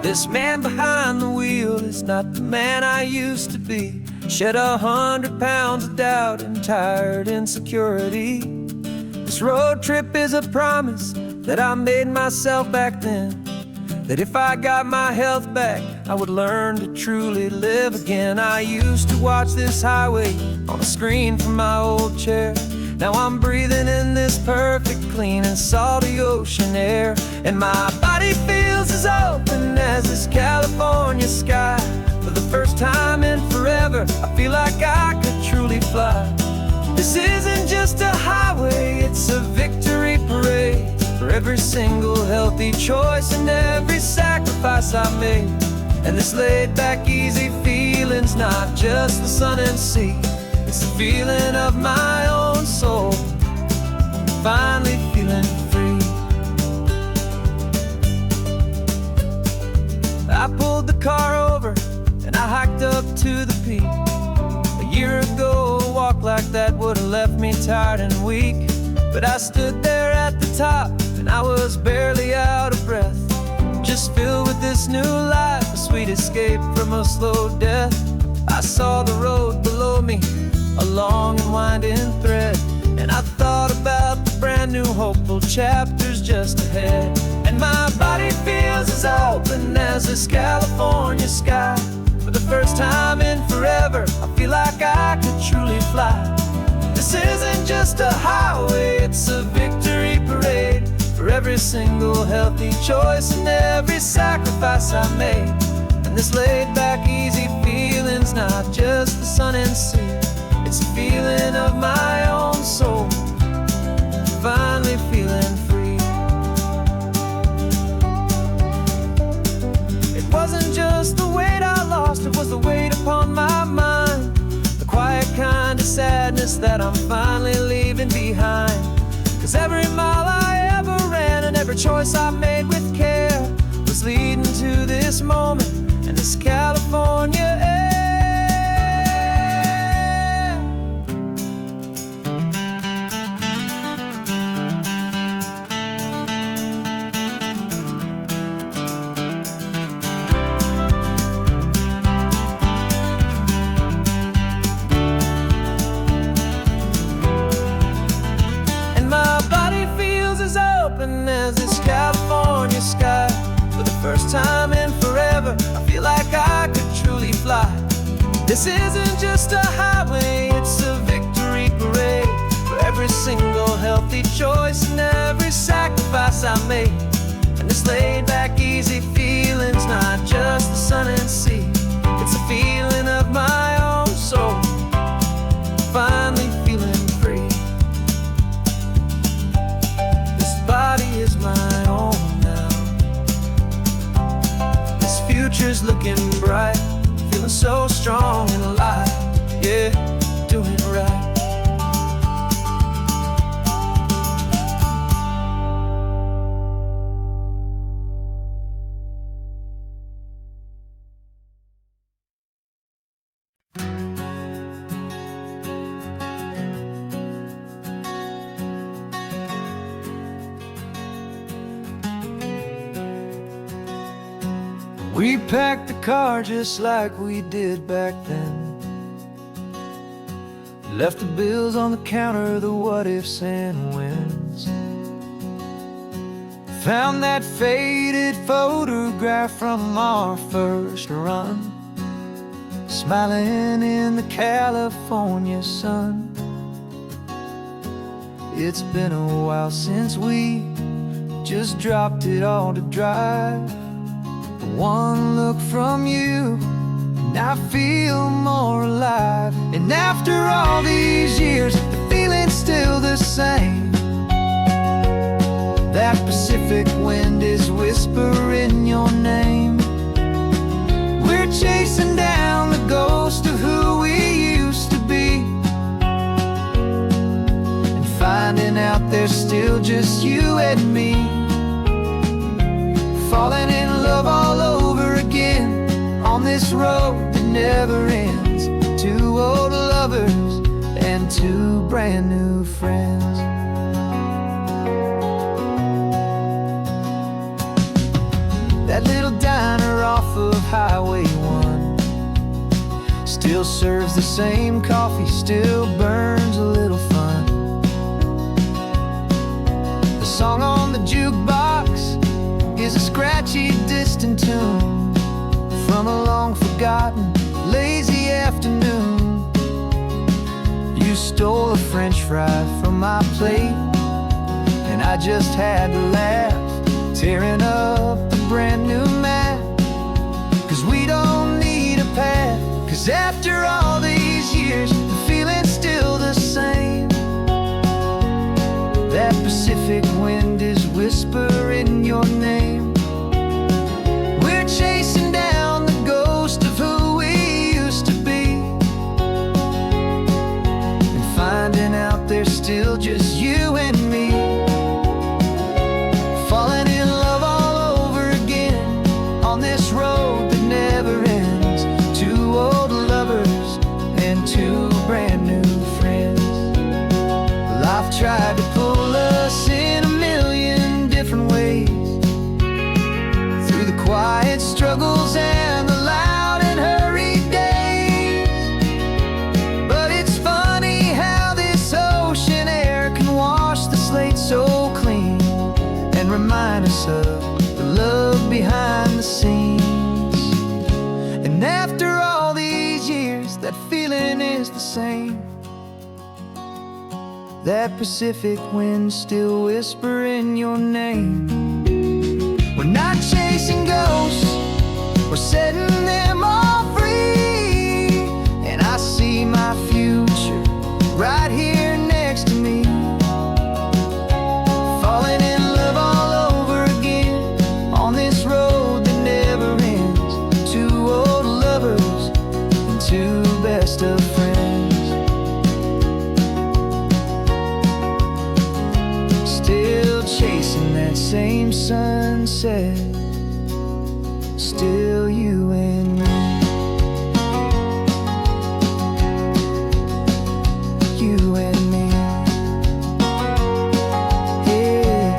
This man behind the wheel is not the man I used to be. Shed 100 pounds of doubt and tired insecurity. This road trip is a promise that I made myself back then, that if I got my health back, I would learn to truly live again. I used to watch this highway on a screen from my old chair. Now I'm breathing in this perfect, clean and salty ocean air, and my body feels as open as this California sky. For the first time in forever, I feel like I could truly fly. This isn't just a highway, it's a victory parade for every single healthy choice and every sacrifice I made. And this laid back, easy feeling's not just the sun and sea, it's the feeling of my own soul, finally feeling free. I pulled the car over and I hiked up to the peak. A year ago, a walk like that would have left me tired and weak. But I stood there at the top and I was barely out of breath, just filled with this new life, a sweet escape from a slow death. I saw the road below me, a long and winding thread, and I thought about the brand new hopeful chapters just ahead. And my body feels as open as this California sky. For the first time in forever, I feel like I could truly fly. This isn't just a highway, it's a victory parade for every single healthy choice and every sacrifice I made. And this laid back, easy feeling's not just the sun and sea, it's a feeling of my own soul, finally feeling free. It wasn't just the weight I lost, it was the weight upon my mind, the quiet kind of sadness that I'm finally leaving behind. Cause every mile I ever ran and every choice I made with care was leading to this moment and this California air. As this California sky, for the first time in forever, I feel like I could truly fly. This isn't just a highway, it's a victory parade for every single healthy choice and every sacrifice I made. And this laid back, easy feeling's not just the sun and sea, it's a feeling of my own soul, finally feeling free. Body is my own now. This future's looking bright, feeling so strong and alive. Yeah, doing it right. We packed the car just like we did back then, left the bills on the counter, the what ifs and whens. Found that faded photograph from our first run, smiling in the California sun. It's been a while since we just dropped it all to drive. One look from you, and I feel more alive. And after all these years, the feeling's still the same. That Pacific wind is whispering your name. We're chasing down the ghost of who we used to be, and finding out there's still just you and me. Falling in love all over again on this road that never ends. Two old lovers and two brand new friends. That little diner off of Highway 1 still serves the same coffee, still burns a little fun. The song on the jukebox is a scratchy, distant tune from a long-forgotten, lazy afternoon. You stole a French fry from my plate, and I just had to laugh, tearing up the brand new map. 'Cause we don't need a path, 'cause after all these years, the feeling's still the same. That Pacific wind is whispering your name. We're chasing down the ghost of who we used to be, and finding out there's still just you and me. Falling in love all over again on this road that never ends. Two old lovers and two brand new friends. Life tried to pull us in a million different ways, through the quiet struggles and the loud and hurried days. But it's funny how this ocean air can wash the slate so clean, and remind us of the love behind the scenes. And after all these years, that feeling is the same. That Pacific wind still whispering your name. We're not chasing ghosts, we're setting them all free. And I see my future right here next to me. Falling in love all over again on this road that never ends. Two old lovers and two best of friends. Still chasing that same sunset, still you and me. You and me. Yeah,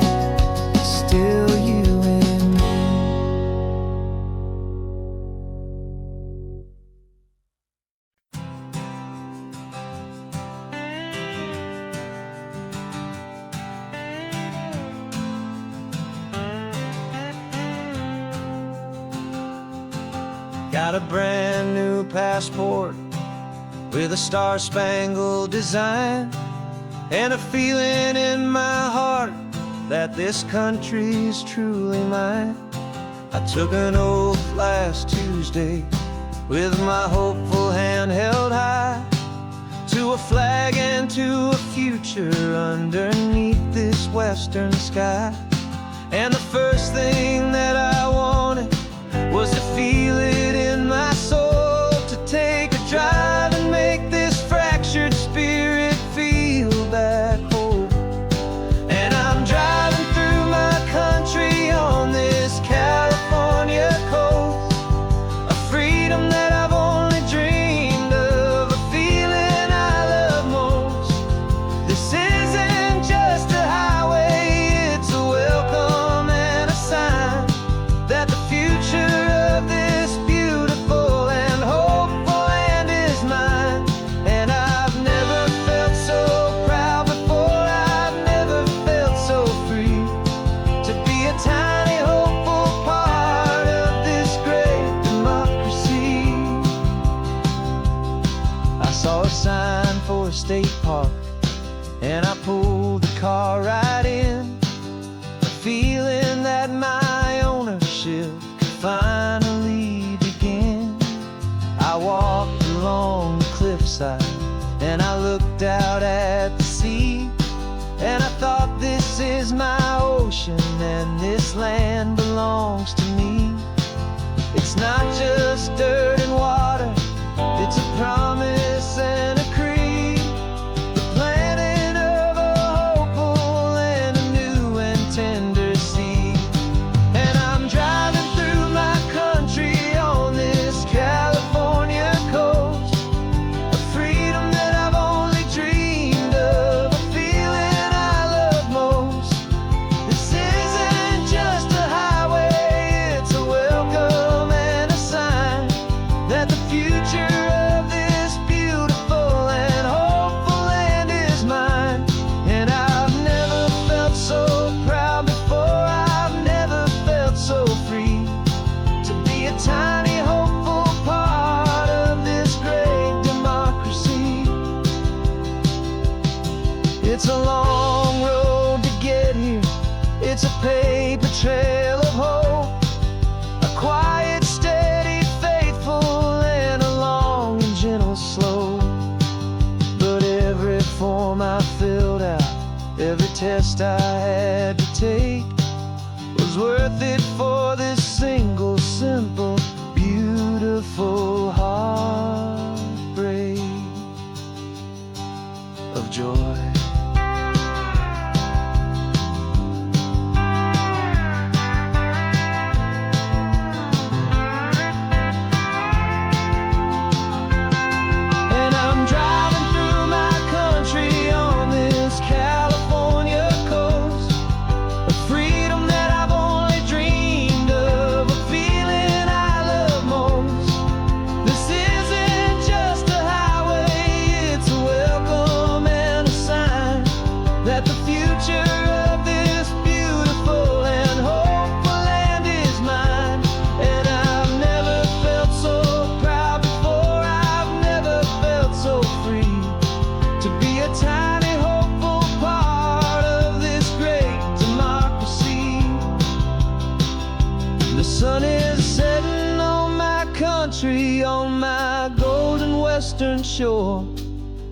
still you and me. Got a brand new passport with a star-spangled design, and a feeling in my heart that this country's truly mine. I took an oath last Tuesday with my hopeful hand held high, to a flag and to a future underneath this western sky. And the first thing that I wanted was to feel it in my soul, to take a drive and make this fractured spirit feel back home. And I'm driving through my country on this California coast, a freedom that I've only dreamed of, a feeling I love most. This isn't just a highway, it's a welcome and a sign that the future of this beautiful and hopeful land is mine. And I've never felt so proud before, I've never felt so free, to be a tiny hopeful part of this great democracy. I saw a sign for a state park, and I pulled the car right in, a feeling that my ownership could find hillside, and I looked out at the sea, and I thought, this is my ocean, and this land belongs to me. It's not just dirt and water, it's a promise and a creed, the planting of a hopeful and a new and tender seed. And I'm driving through my country on this California coast, a freedom that I've only dreamed of, a feeling I love most. This isn't just a highway, it's a welcome and a sign that the future of this beautiful and hopeful land is mine. And I've never felt so proud before, I've never felt so free to be a tiny hopeful part of this great democracy. It's a long road to get here, it's a paper trail of hope, a quiet, steady, faithful, and a long and gentle slope. But every form I filled out, every test I had to take, was worth it for this single, simple, beautiful heartbreak of joy. And I'm driving through my country on this California coast, a freedom that I've only dreamed of, a feeling I love most. This isn't just a highway, it's a welcome and a sign that the future of this beautiful and hopeful land is mine. And I've never felt so proud before, I've never felt so free to be a tiny hopeful part of this great democracy. The sun is setting on my country, on my golden western shore.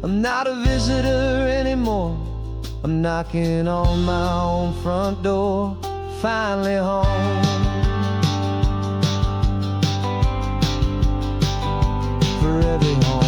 I'm not a visitor anymore, I'm knocking on my own front door, finally home. For every home.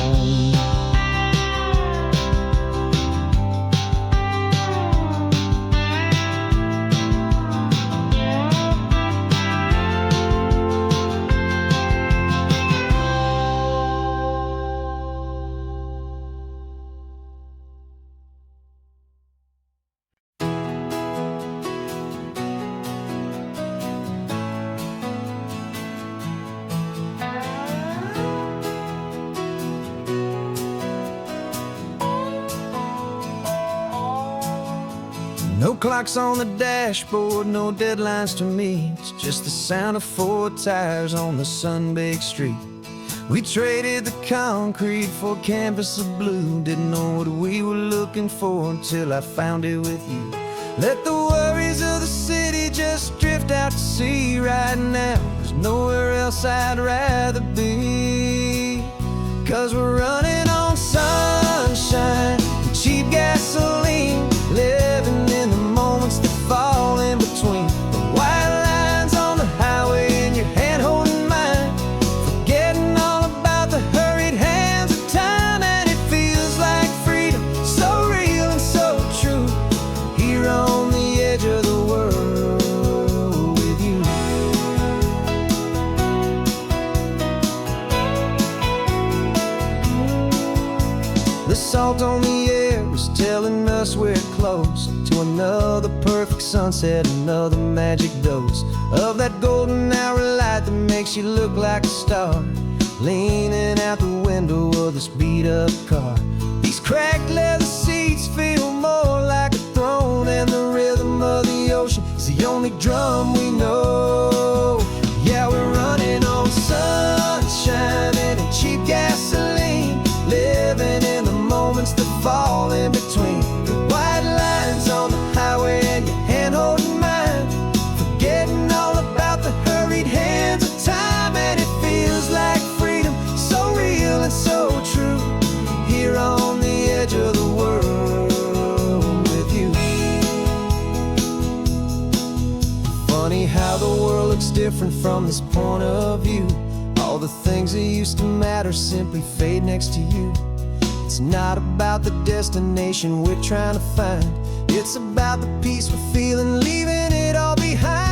No clocks on the dashboard, no deadlines to meet. It's just the sound of 4 tires on the sun-baked street. We traded the concrete for a canvas of blue. Didn't know what we were looking for until I found it with you. Let the worries of the city just drift out to sea right now. There's nowhere else I'd rather be, 'cause we're running on sunshine and cheap gasoline, living in the moments that fall in between. The white lines on the highway and your hand holding mine, forgetting all about the hurried hands of time. And it feels like freedom, so real and so true, here on the edge of the world with you. The salt on the air is telling us we're close to another perfect sunset, another magic dose of that golden hour light that makes you look like a star, leaning out the window of this beat-up car. These cracked leather seats feel more like a throne, and the rhythm of the ocean is the only drum we know. Yeah, we're running on sunshine and cheap gasoline, living in the moments that fall in between. The white lines on the highway and your hand holding mine, forgetting all about the hurried hands of time. And it feels like freedom, so real and so true, All the things that used to matter simply fade next to you. It's not about the destination we're trying to find. It's about the peace we're feeling, leaving it all behind.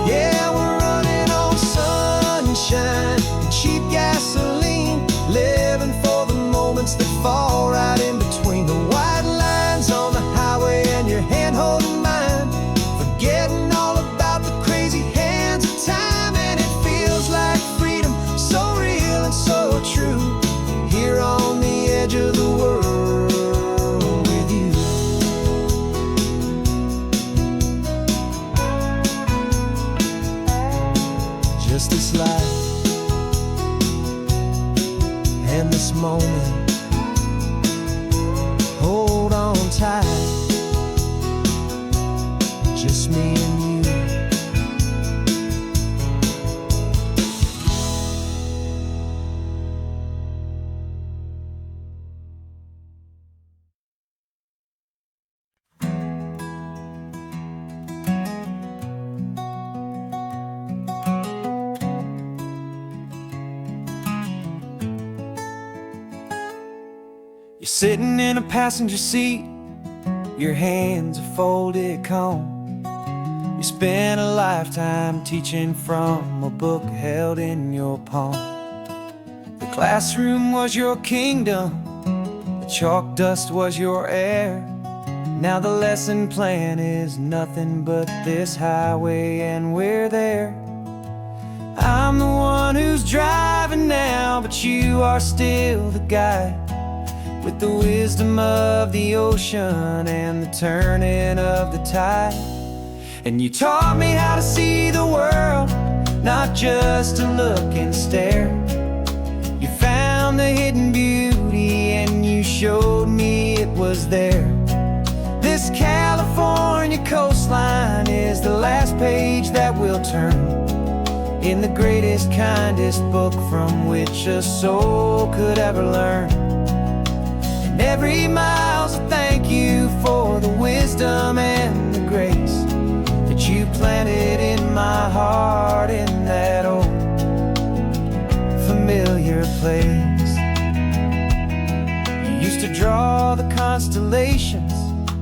Yeah, we're running on sunshine and cheap gasoline, living for the moments that fall right in between the white lines on the highway and your hand holding mine, forgetting all about the crazy hands of time. And it feels like freedom, so real and so true, here on the edge of the world with you. Just this life and this moment, hold on tight, just me and you. You're sitting in a passenger seat, your hands are folded calm. You spent a lifetime teaching from a book held in your palm. The classroom was your kingdom, the chalk dust was your air. Now the lesson plan is nothing but this highway, and we're there. I'm the one who's driving now, but you are still the guide, with the wisdom of the ocean and the turning of the tide. And you taught me how to see the world, not just to look and stare. You found the hidden beauty and you showed me it was there. This California coastline is the last page that we'll turn in the greatest, kindest book from which a soul could ever learn. And every mile's a thank you for the wisdom and the grace that you planted in my heart in that old familiar place. You used to draw the constellations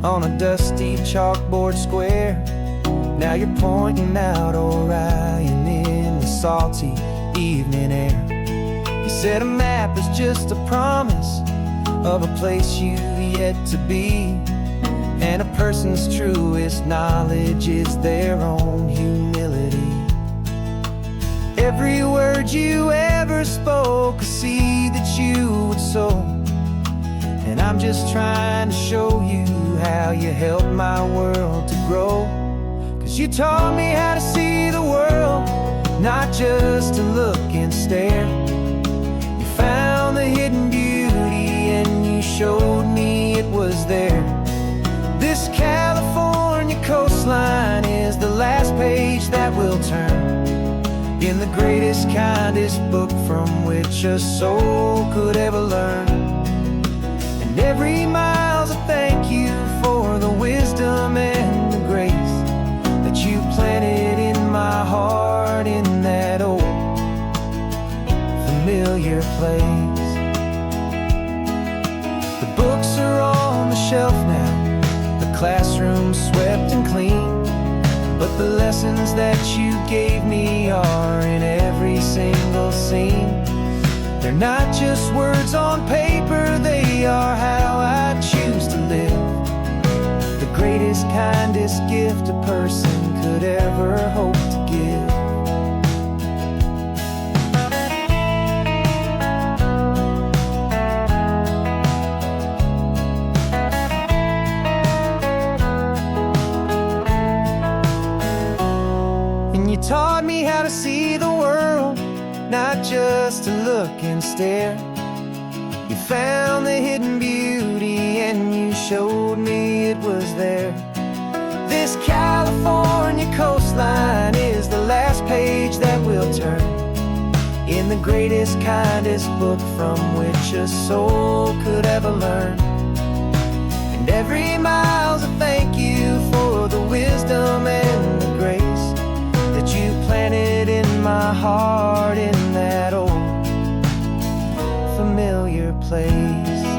on a dusty chalkboard square. Now you're pointing out Orion in the salty evening air. You said a map is just a promise of a place you've yet to be, and a person's truest knowledge is their own humility. Every word you ever spoke, a seed that you would sow, and I'm just trying to show you how you helped my world to grow. 'Cause you taught me how to see the world, not just to look and stare. You found the hidden beauty and you showed me it was there. This California coastline is the last page that we'll turn in the greatest, kindest book from which a soul could ever learn. And every mile's a thank you for the wisdom and the grace that you planted in my heart in that old familiar place. The books are on the shelf now, the classroom swept and clean, but the lessons that you gave me are in every single scene. They're not just words on paper, they are how I choose to live. The greatest, kindest gift a person could ever hope to give. And you taught me how to see the world, not just to look and stare. You found the hidden beauty and you showed me it was there. This California coastline is the last page that we'll turn in the greatest, kindest book from which a soul could ever learn. And every mile's a thank you for the wisdom and the grace that you planted in my heart in that old familiar place.